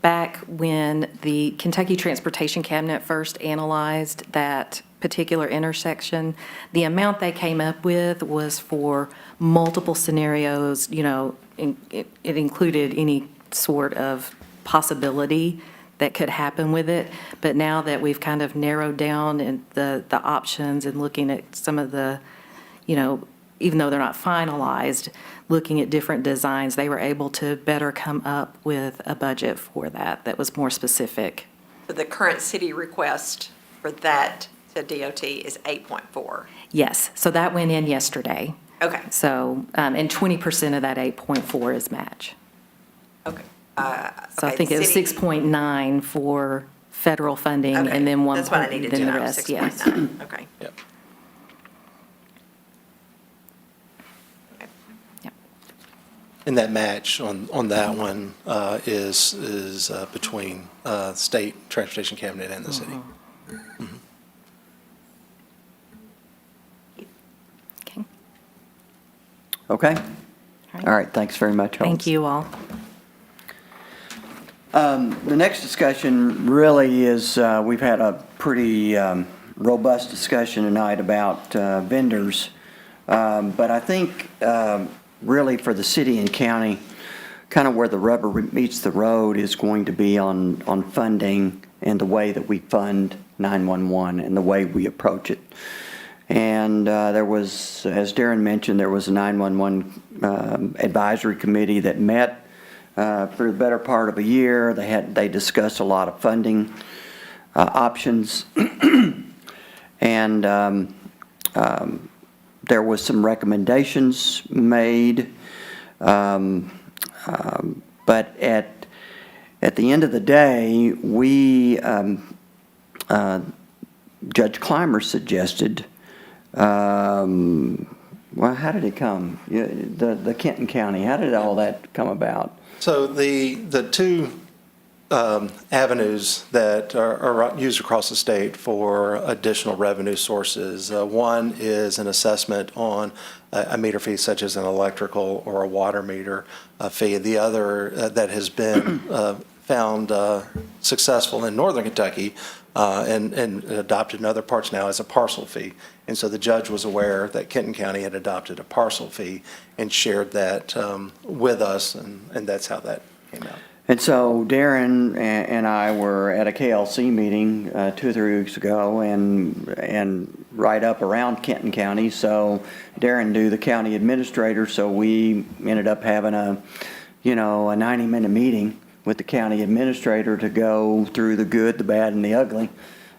back when the Kentucky Transportation Cabinet first analyzed that particular intersection, the amount they came up with was for multiple scenarios, it included any sort of possibility that could happen with it. But now that we've kind of narrowed down and the options and looking at some of the, even though they're not finalized, looking at different designs, they were able to better come up with a budget for that was more specific. So the current city request for that to DOT is 8.4. Yes, so that went in yesterday. Okay, So, and 20% of that 8.4 is match. okay. So I think it was 6.9 for federal funding Okay, and then 1. that's what I needed to then the know, rest, yes. 6.9. Okay. Yep. And that match on that one is between state transportation cabinet and the city. Mhm. Okay. Okay? All right, thanks very much, Holmes. Thank you all. The next discussion really is, we've had a pretty robust discussion tonight about vendors. But I think really for the city and county, kind of where the rubber meets the road is going to be on funding and the way that we fund 911 and the way we approach it. And there was, as Darren mentioned, there was a 911 advisory committee that met for the better part of a year. They discussed a lot of funding options. And there was some recommendations made. But at the end of the day, we, Judge Clymer suggested, well, how did it come? The Kenton County, how did all that come about? So the two avenues that are used across the state for additional revenue sources, one is an assessment on a meter fee such as an electrical or a water meter fee. The other that has been found successful in northern Kentucky and adopted in other parts now is a parcel fee. And so the judge was aware that Kenton County had adopted a parcel fee and shared that with us, and that's how that came out. And so Darren and I were at a KLC meeting 2 or 3 weeks ago and right up around Kenton County. So Darren knew the county administrator, so we ended up having a 90-minute meeting with the county administrator to go through the good, the bad, and the ugly,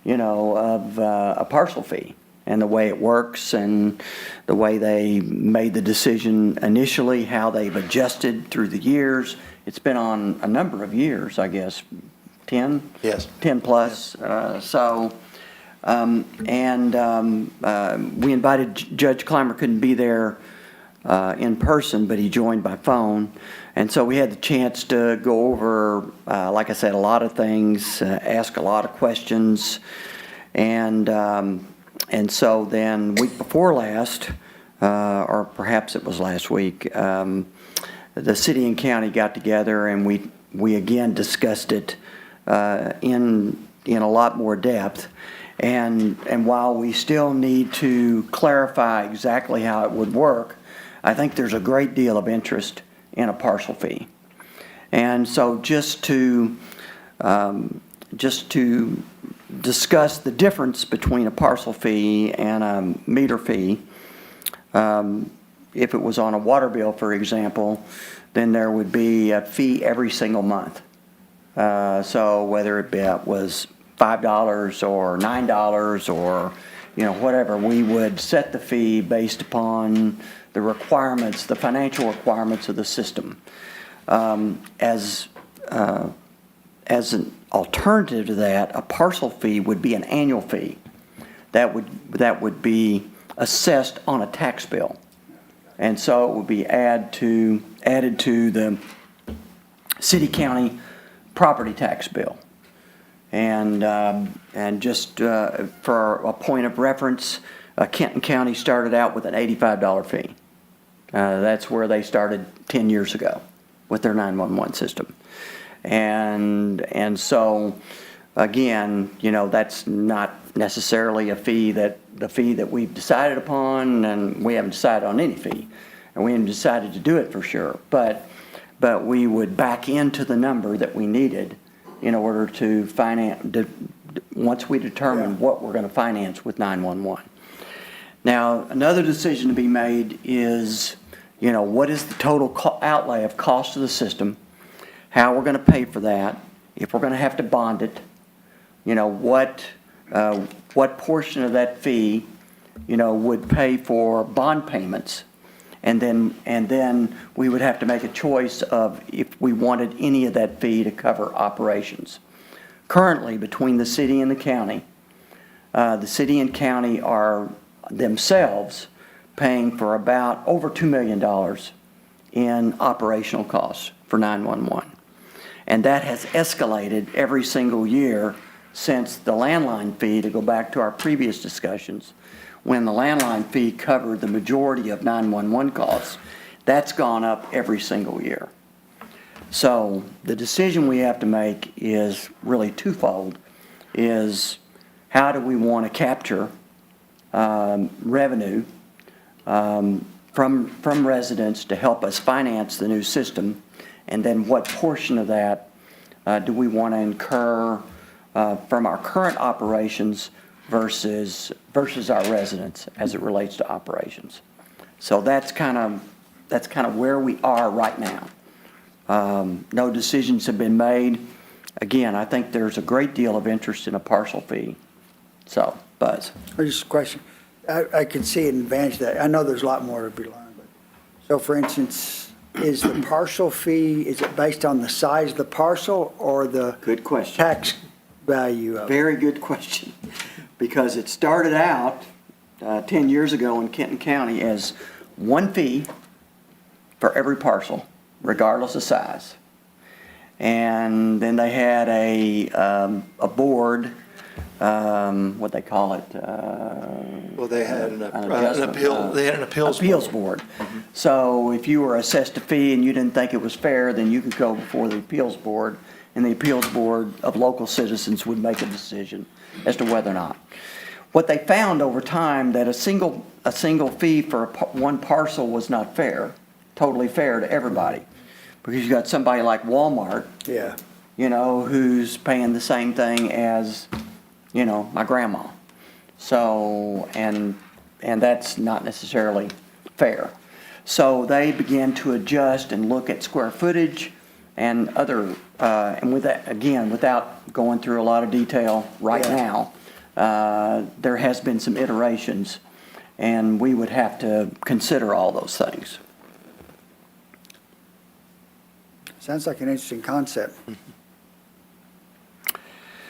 of a parcel fee and the way it works and the way they made the decision initially, how they've adjusted through the years. It's been on a number of years, I guess, 10? Yes. 10 plus. We invited Judge Clymer, couldn't be there in person, but he joined by phone. And so we had the chance to go over, like I said, a lot of things, ask a lot of questions. And so then week before last, or perhaps it was last week, the city and county got together and we again discussed it in a lot more depth. And while we still need to clarify exactly how it would work, I think there's a great deal of interest in a parcel fee. And so just to discuss the difference between a parcel fee and a meter fee, if it was on a water bill, for example, then there would be a fee every single month. So whether it was $5 or $9 or whatever, we would set the fee based upon the requirements, the financial requirements of the system. As an alternative to that, a parcel fee would be an annual fee. That would be assessed on a tax bill. And so it would be added to the city-county property tax bill. And just for a point of reference, Kenton County started out with an $85 fee. That's where they started 10 years ago with their 911 system. And so, again, that's not necessarily the fee that we've decided upon, and we haven't decided on any fee. And we haven't decided to do it for sure. But we would back into the number that we needed in order to finance, once we determine what we're going to finance with 911. Now, another decision to be made is, what is the total outlay of cost of the system, how we're going to pay for that, if we're going to have to bond it, what portion of that fee, would pay for bond payments, and then we would have to make a choice of if we wanted any of that fee to cover operations. Currently, between the city and the county are themselves paying for about over $2 million in operational costs for 911. And that has escalated every single year since the landline fee, to go back to our previous discussions, when the landline fee covered the majority of 911 costs, that's gone up every single year. So the decision we have to make is really twofold, is how do we want to capture revenue from residents to help us finance the new system, and then what portion of that do we want to incur from our current operations versus our residents as it relates to operations. So that's kind of where we are right now. No decisions have been made. Again, I think there's a great deal of interest in a partial fee. So, Buzz. Just a question. I could see an advantage that. I know there's a lot more to be learned. But, so, for instance, is the partial fee, is it based on the size of the parcel or the Good question. tax value of it? Very good question. Because it started out 10 years ago in Kenton County as one fee for every parcel, regardless of size. And then they had a board, what they call it? Well, they had an adjustment, appeal, they had an appeals board. So if you were assessed a fee and you didn't think it was fair, then you could go before the appeals board, and the appeals board of local citizens would make a decision as to whether or not. What they found over time, that a single fee for one parcel was not fair, totally fair to everybody. Because you got somebody like Walmart, Yeah. who's paying the same thing as, my grandma. So, and that's not necessarily fair. So they began to adjust and look at square footage and other, and with that, again, without going through a lot of detail right now, there has been some iterations, and we would have to consider all those things. Sounds like an interesting concept.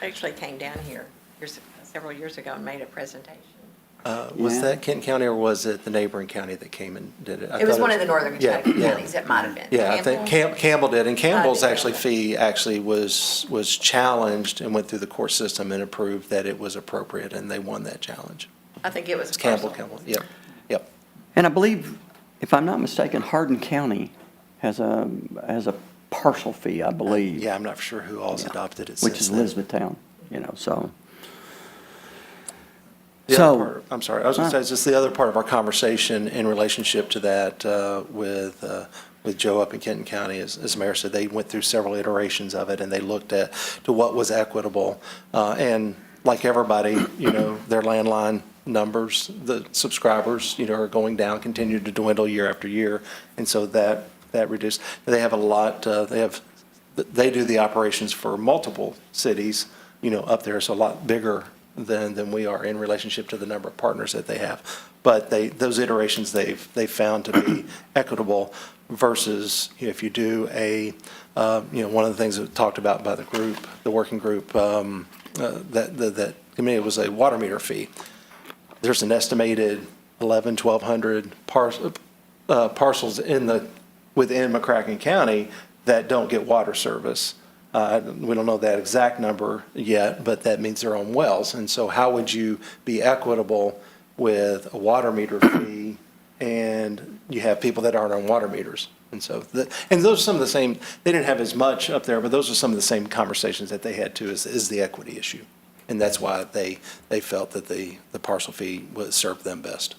Actually came down here several years ago and made a presentation. Was that Kent County, or was it the neighboring county that came and did it? It was one of the northern Kentucky counties, it might have been. Yeah, I think Campbell did, and Campbell's Campbell. fee was challenged and went through the court system and approved that it was appropriate, and they won that challenge. I think it was It's Campbell. Campbell, yep. And I believe, if I'm not mistaken, Hardin County has a partial fee, I believe. Yeah, I'm not sure who all's adopted it Which is since then. Elizabethtown, so. The other part, I'm sorry, I was going to say, just the other part of our conversation in relationship to that with Joe up in Kenton County, as the mayor said, they went through several iterations of it, and they looked at to what was equitable. And like everybody, their landline numbers, the subscribers, are going down, continue to dwindle year after year. And so that reduced. They have a lot, they do the operations for multiple cities, up there. It's a lot bigger than we are in relationship to the number of partners that they have. But those iterations they've found to be equitable versus if you do one of the things that talked about by the group, the working group, that committee was a water meter fee. There's an estimated 1,200 parcels within McCracken County that don't get water service. We don't know that exact number yet, but that means they're on wells. And so how would you be equitable with a water meter fee and you have people that aren't on water meters? And so, and those are some of the same, they didn't have as much up there, but those are some of the same conversations that they had too, is the equity issue. And that's why they felt that the parcel fee would serve them best.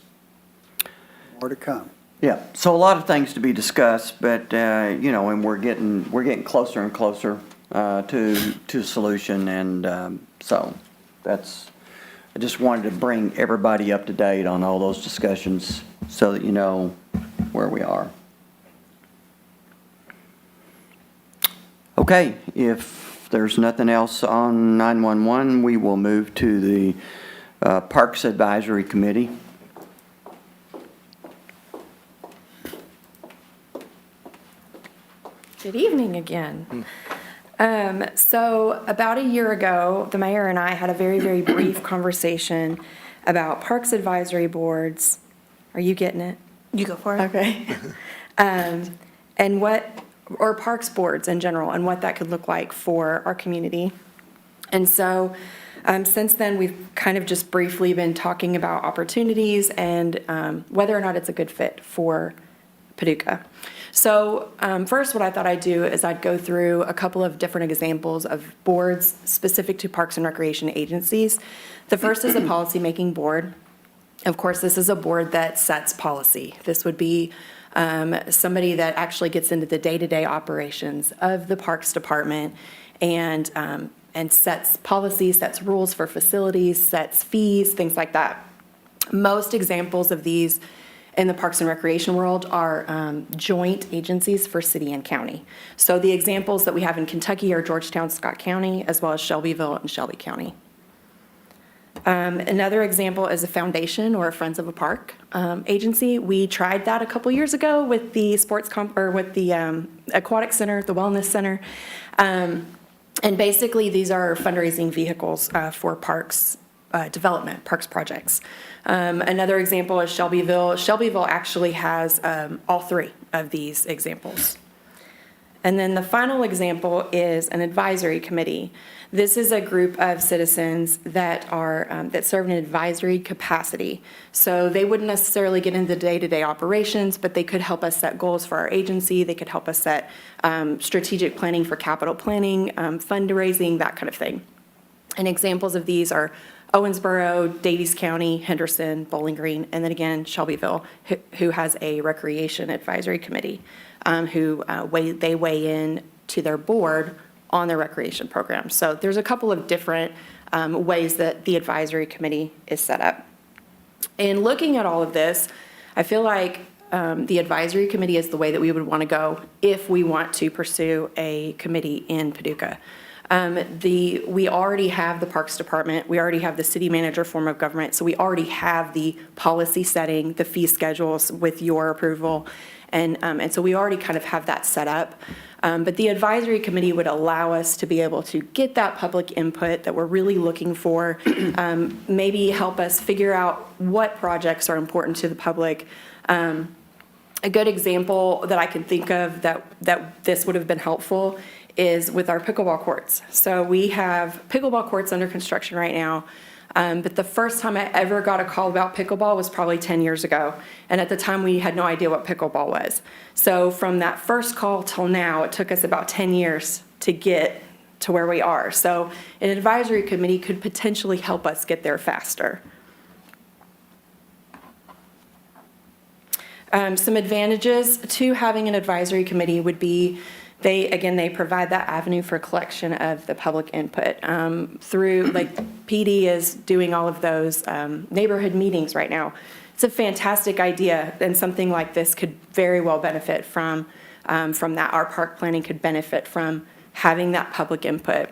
More to come. Yeah, so a lot of things to be discussed, but, and we're getting closer and closer to a solution, and so I just wanted to bring everybody up to date on all those discussions so that you know where we are. Okay, if there's nothing else on 911, we will move to the Parks Advisory Committee. Good evening again. So about a year ago, the mayor and I had a very, very brief conversation about Parks Advisory Boards. Are you getting it? You go for it. Okay. And or Parks Boards in general, and what that could look like for our community. And so since then, we've kind of just briefly been talking about opportunities and whether or not it's a good fit for Paducah. So first, what I thought I'd do is I'd go through a couple of different examples of boards specific to parks and recreation agencies. The first is a policymaking board. Of course, this is a board that sets policy. This would be somebody that actually gets into the day-to-day operations of the Parks Department and sets policies, sets rules for facilities, sets fees, things like that. Most examples of these in the Parks and Recreation world are joint agencies for city and county. So the examples that we have in Kentucky are Georgetown, Scott County, as well as Shelbyville and Shelby County. Another example is a foundation or a Friends of a Park agency. We tried that a couple years ago with the with the aquatic center, the wellness center. And basically, these are fundraising vehicles for parks development, parks projects. Another example is Shelbyville. Shelbyville actually has all three of these examples. And then the final example is an advisory committee. This is a group of citizens that are that serve in an advisory capacity. So they wouldn't necessarily get into the day-to-day operations, but they could help us set goals for our agency. They could help us set strategic planning for capital planning, fundraising, that kind of thing. And examples of these are Owensboro, Davies County, Henderson, Bowling Green, and then again Shelbyville, who has a recreation advisory committee, who weigh in to their board on their recreation program. So there's a couple of different ways that the advisory committee is set up. In looking at all of this, I feel like the advisory committee is the way that we would want to go if we want to pursue a committee in Paducah. We already have the Parks Department, we already have the city manager form of government, so we already have the policy setting, the fee schedules with your approval, and so we already kind of have that set up. But the advisory committee would allow us to be able to get that public input that we're really looking for, maybe help us figure out what projects are important to the public. A good example that I can think of that this would have been helpful is with our pickleball courts. So we have pickleball courts under construction right now, but the first time I ever got a call about pickleball was probably 10 years ago, and at the time we had no idea what pickleball was. So from that first call till now, it took us about 10 years to get to where we are. So an advisory committee could potentially help us get there faster. Some advantages to having an advisory committee would be they provide that avenue for collection of the public input through, like, PD is doing all of those neighborhood meetings right now. It's a fantastic idea, and something like this could very well benefit from that. Our park planning could benefit from having that public input.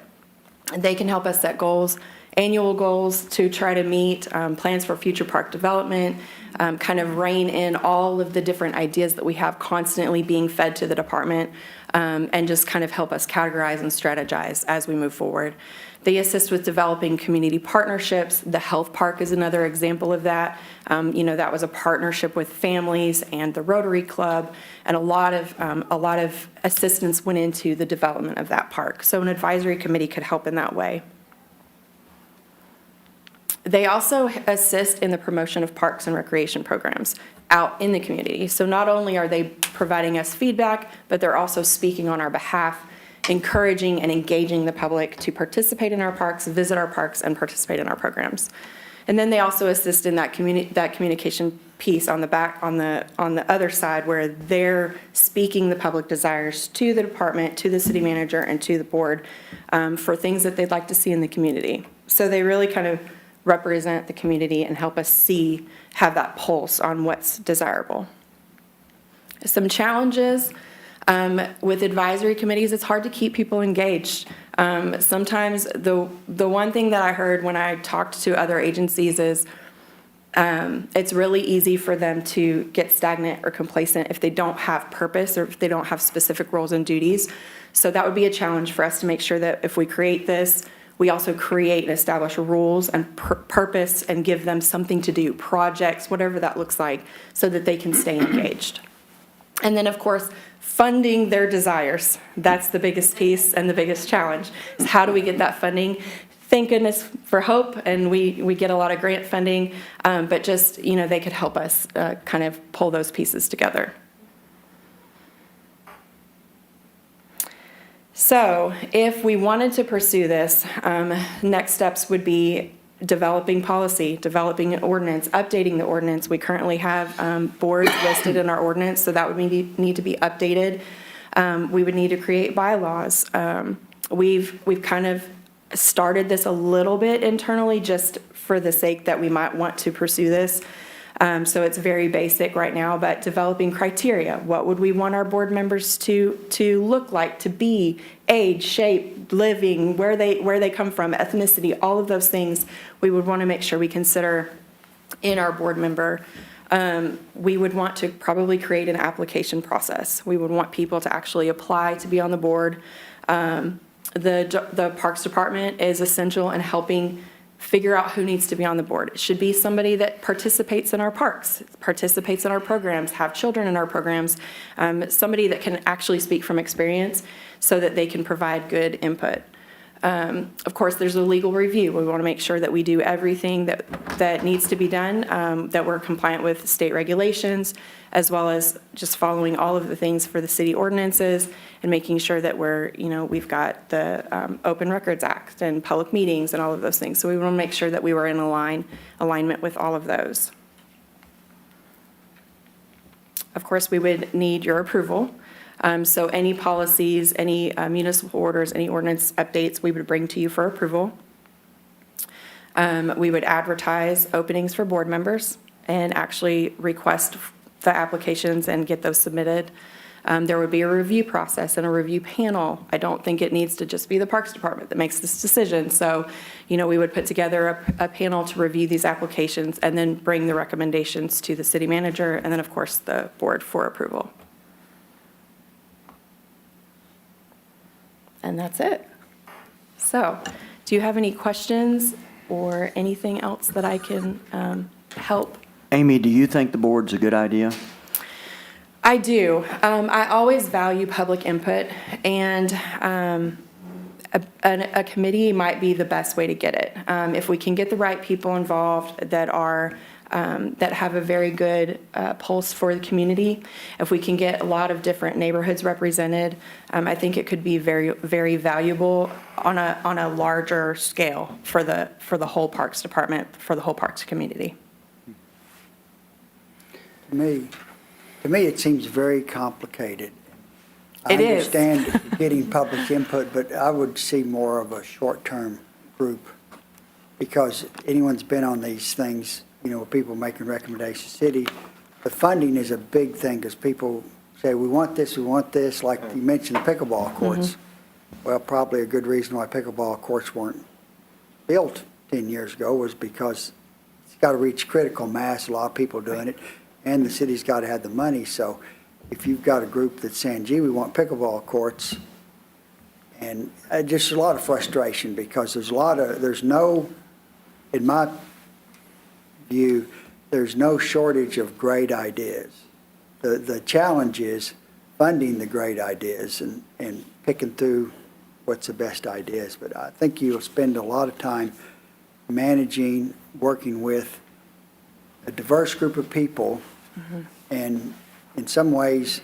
They can help us set goals, annual goals to try to meet, plans for future park development, kind of rein in all of the different ideas that we have constantly being fed to the department, and just kind of help us categorize and strategize as we move forward. They assist with developing community partnerships. The health park is another example of that. That was a partnership with families and the Rotary Club, and a lot of assistance went into the development of that park. So an advisory committee could help in that way. They also assist in the promotion of parks and recreation programs out in the community. So not only are they providing us feedback, but they're also speaking on our behalf, encouraging and engaging the public to participate in our parks, visit our parks, and participate in our programs. And then they also assist in that communication piece on the other side, where they're speaking the public desires to the department, to the city manager, and to the board for things that they'd like to see in the community. So they really kind of represent the community and help us have that pulse on what's desirable. Some challenges with advisory committees, it's hard to keep people engaged. Sometimes the one thing that I heard when I talked to other agencies is it's really easy for them to get stagnant or complacent if they don't have purpose or if they don't have specific roles and duties. So that would be a challenge for us to make sure that if we create this, we also create and establish rules and purpose and give them something to do, projects, whatever that looks like, so that they can stay engaged. And then, of course, funding their desires. That's the biggest piece and the biggest challenge, is how do we get that funding? Thank goodness for HOPE, and we get a lot of grant funding, but just, they could help us kind of pull those pieces together. So if we wanted to pursue this, next steps would be developing policy, developing an ordinance, updating the ordinance. We currently have boards listed in our ordinance, so that would need to be updated. We would need to create bylaws. We've kind of started this a little bit internally just for the sake that we might want to pursue this. So it's very basic right now, but developing criteria. What would we want our board members to look like, to be, age, shape, living, where they come from, ethnicity, all of those things we would want to make sure we consider in our board member. We would want to probably create an application process. We would want people to actually apply to be on the board. The Parks Department is essential in helping figure out who needs to be on the board. It should be somebody that participates in our parks, participates in our programs, have children in our programs, somebody that can actually speak from experience so that they can provide good input. Of course, there's a legal review. We want to make sure that we do everything that needs to be done, that we're compliant with state regulations, as well as just following all of the things for the city ordinances and making sure that we've got the Open Records Act and public meetings and all of those things. So we want to make sure that we were in alignment with all of those. Of course, we would need your approval. So any policies, any municipal orders, any ordinance updates, we would bring to you for approval. We would advertise openings for board members and actually request the applications and get those submitted. There would be a review process and a review panel. I don't think it needs to just be the Parks Department that makes this decision. So, we would put together a panel to review these applications and then bring the recommendations to the city manager and then, of course, the board for approval. And that's it. So, do you have any questions or anything else that I can help? Amy, do you think the board's a good idea? I do. I always value public input, and a committee might be the best way to get it. If we can get the right people involved that have a very good pulse for the community, if we can get a lot of different neighborhoods represented, I think it could be very, very valuable on a larger scale for the whole Parks Department, for the whole Parks community. To me, it seems very complicated. It is. I understand getting public input, but I would see more of a short-term group, because anyone's been on these things, people making recommendations. City, the funding is a big thing, because people say, we want this, like you mentioned, the pickleball courts. Mm-hmm. Well, probably a good reason why pickleball courts weren't built 10 years ago was because it's got to reach critical mass, a lot of people doing it, and the city's got to have the money. So if you've got a group that's saying, gee, we want pickleball courts, And just a lot of frustration because there's no, in my view, there's no shortage of great ideas. The challenge is funding the great ideas and picking through what's the best ideas. But I think you'll spend a lot of time managing, working with a diverse group of people. And in some ways,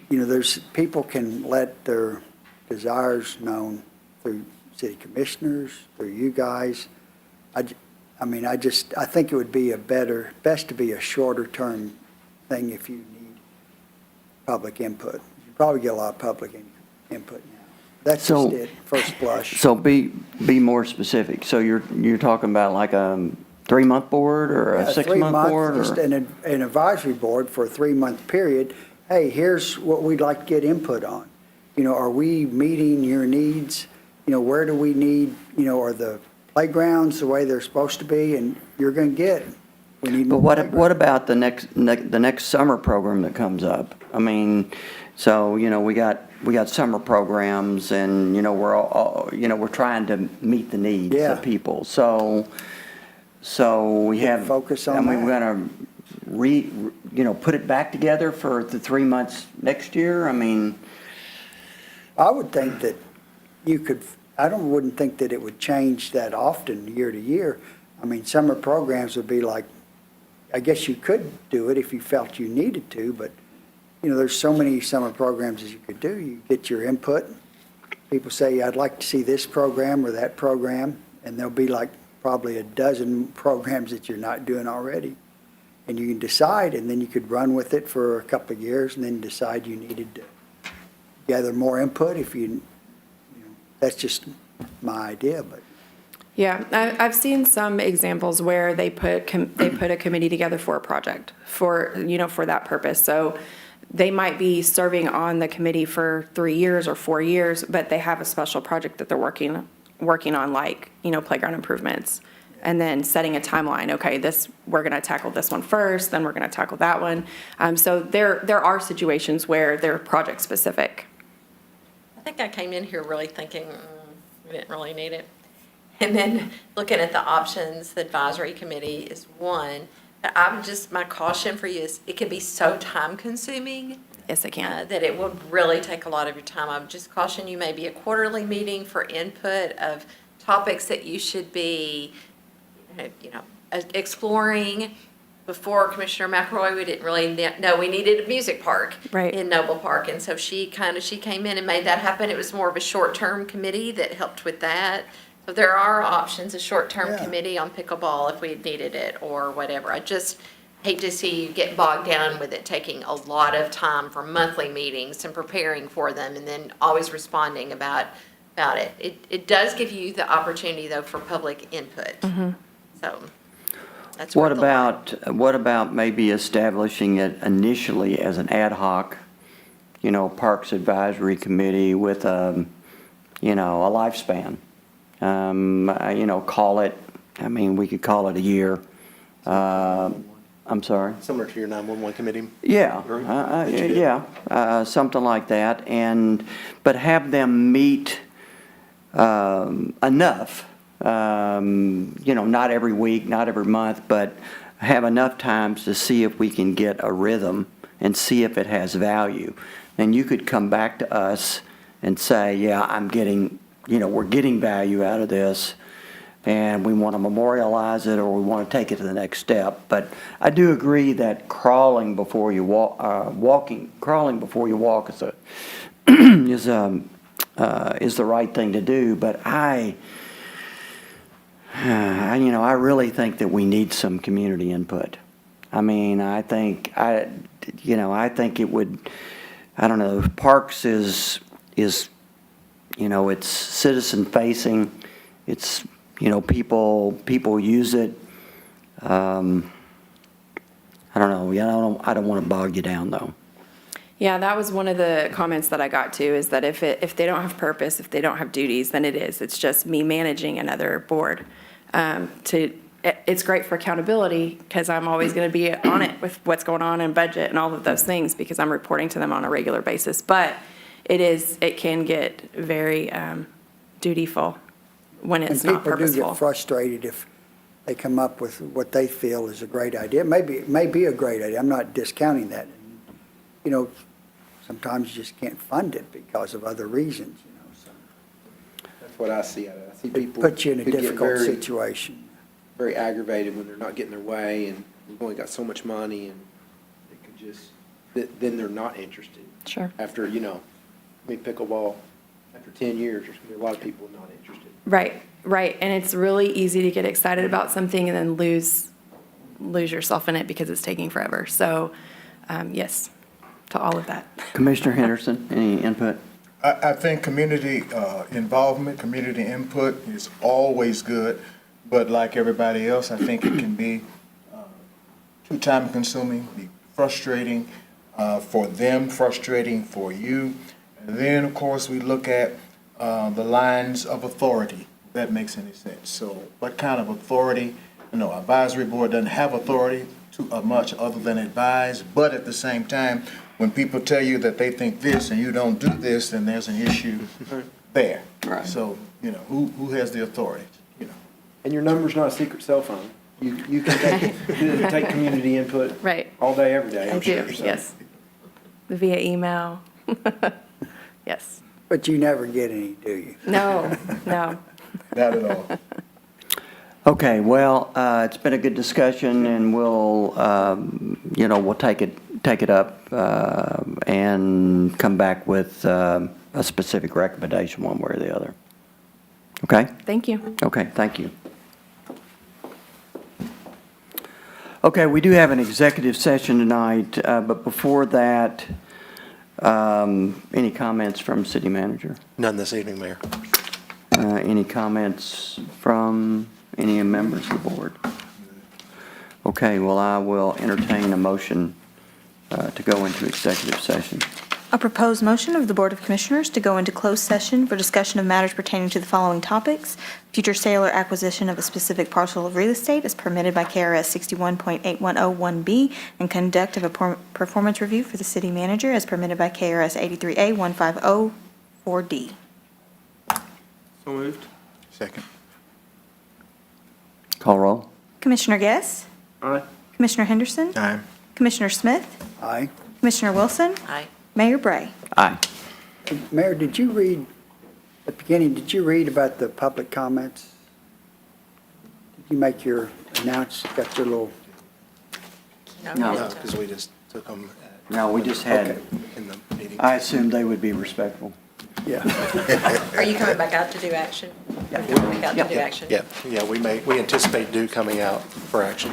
there's, people can let their desires known through city commissioners, through you guys. I think it would be best to be a shorter term thing if you need public input. You probably get a lot of public input now. That's just it, first blush. So be more specific. So you're talking about like a 3-month board or a 6-month board? Just an advisory board for a 3-month period. Hey, here's what we'd like to get input on. Are we meeting your needs? Where do we need, are the playgrounds the way they're supposed to be? And you're going to we need But more what about the next summer program that comes up? I mean, so, we got summer programs and, we're trying to meet the needs Yeah. of people. So we have. Focus on we're that. going to put it back together for the 3 months next year? I mean. I would think that wouldn't think that it would change that often year to year. I mean, summer programs would be like, I guess you could do it if you felt you needed to, but, there's so many summer programs as you could do. You get your input. People say, I'd like to see this program or that program, and there'll be like probably a dozen programs that you're not doing already. And you can decide, and then you could run with it for a couple of years and then decide you needed to gather more input if that's just my idea, but. Yeah, I've seen some examples where they put a committee together for a project for that purpose. So they might be serving on the committee for 3 years or 4 years, but they have a special project that they're working on, like, playground improvements. And then setting a timeline, okay, we're going to tackle this one first, then we're going to tackle that one. So there are situations where they're project specific. I think I came in here really thinking, we didn't really need it. And then looking at the options, the advisory committee is one. But my caution for you is it can be so time consuming. Yes, it can. That it would really take a lot of your time. I would just caution you maybe a quarterly meeting for input of topics that you should be, exploring. Before Commissioner McElroy, we didn't really know we needed a music park in Noble Park. And so she came in and made that happen. It was more of a short-term committee that helped with that. So there are options, a short-term committee on pickleball if we needed it or whatever. I just hate to see you get bogged down with it taking a lot of time for monthly meetings and preparing for them and then always responding about it. It does give you the opportunity, though, for public input. So that's What about maybe establishing it initially as an ad hoc, Parks Advisory Committee with a lifespan? We could call it a year. I'm sorry? Similar to your 911 committee? Yeah, something like that. But have them meet enough. Not every week, not every month, but have enough times to see if we can get a rhythm and see if it has value. And you could come back to us and say, we're getting value out of this, and we want to memorialize it, or we want to take it to the next step. But I do agree that crawling before you walk is the right thing to do. But I really think that we need some community input. I mean, I think it would. I don't know. Parks is it's citizen facing. It's people use it. I don't know. I don't want to bog you down though. Yeah, that was one of the comments that I got too, is that if they don't have purpose, if they don't have duties, then it's just me managing another board. It's great for accountability because I'm always going to be on it with what's going on in budget and all of those things because I'm reporting to them on a regular basis. But it can get very dutiful when it's And not people do purposeful. get frustrated if they come up with what they feel is a great idea. It may be a great idea. I'm not discounting that. You know, sometimes you just can't fund it because of other reasons, you know, so. That's what I see out of it. I see It people. puts you in a who get difficult very- situation. Very aggravated when they're not getting their way and we've only got so much money and it could just, then they're not interested. Sure. After, you know, I mean, pickleball, after 10 years, there's going to be a lot of people not interested. Right, right. And it's really easy to get excited about something and then lose yourself in it because it's taking forever. So, yes, to all of that. Commissioner Henderson, any input? I think community involvement, community input is always good, but like everybody else, I think it can be too time-consuming, be frustrating for them, frustrating for you. And then, of course, we look at the lines of authority, if that makes any sense. So what kind of authority? You know, advisory board doesn't have authority too much other than advise, but at the same time, when people tell you that they think this and you don't do this, then there's an issue there. Right. So, you know, who has the authority, you know? And your number's not a secret cell phone. You can take community input Right. all day, every day, I I'm do, sure. So. yes. Via email. Yes. But you never get any, do you? No, no. Not at all. Okay, well, it's been a good discussion, and we'll, we'll take it up and come back with a specific recommendation one way or the other. Okay? Thank you. Okay, thank you. Okay, we do have an executive session tonight, but before that, any comments from city manager? None this evening, Mayor. Any comments from any members of the board? Okay, well, I will entertain a motion to go into executive session. A proposed motion of the Board of Commissioners to go into closed session for discussion of matters pertaining to the following topics: future sale or acquisition of a specific parcel of real estate as permitted by KRS 61.8101B, and conduct of a performance review for the city manager as permitted by KRS 83A1504D. So moved. Second. Call roll. Commissioner Guess? Aye. Commissioner Henderson? Aye. Commissioner Smith? Aye. Commissioner Wilson? Aye. Mayor Bray? Aye. Mayor, did you read, at the beginning, did you read about the public comments? Did you make your got your little, No. No, because we just took them No, we just had, in the meeting. I assumed they would be respectful. yeah. Are you coming back out to do action? Yeah. Coming back out to do Yeah. action? Yeah, we anticipate due coming out for action.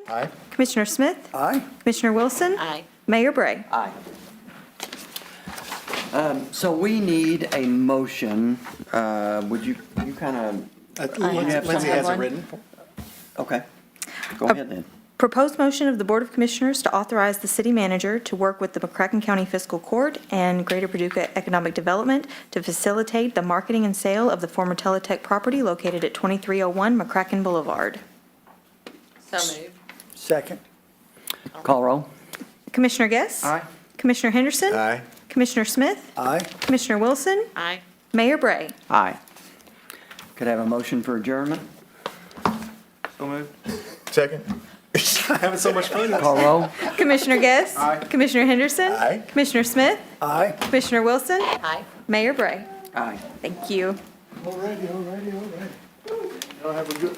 Aye. Commissioner Smith? Aye. Commissioner Wilson? Aye. Mayor Bray? Aye. So we need a motion. Would you kind of, Lindsay has it written. okay, go ahead then. Proposed motion of the Board of Commissioners to authorize the city manager to work with the McCracken County Fiscal Court and Greater Paducah Economic Development to facilitate the marketing and sale of the former Teletech property located at 2301 McCracken Boulevard. So moved. Second. Call roll. Commissioner Guess? Aye. Commissioner Henderson? Aye. Commissioner Smith? Aye. Commissioner Wilson? Aye. Mayor Bray? Aye. Could I have a motion for adjournment? So moved. Second. Having so much fun. Call roll. Commissioner Guess? Commissioner Henderson? Aye. Commissioner Smith? Aye. Commissioner Wilson? Aye. Mayor Bray? Aye. Thank you. All righty. Y'all have a good,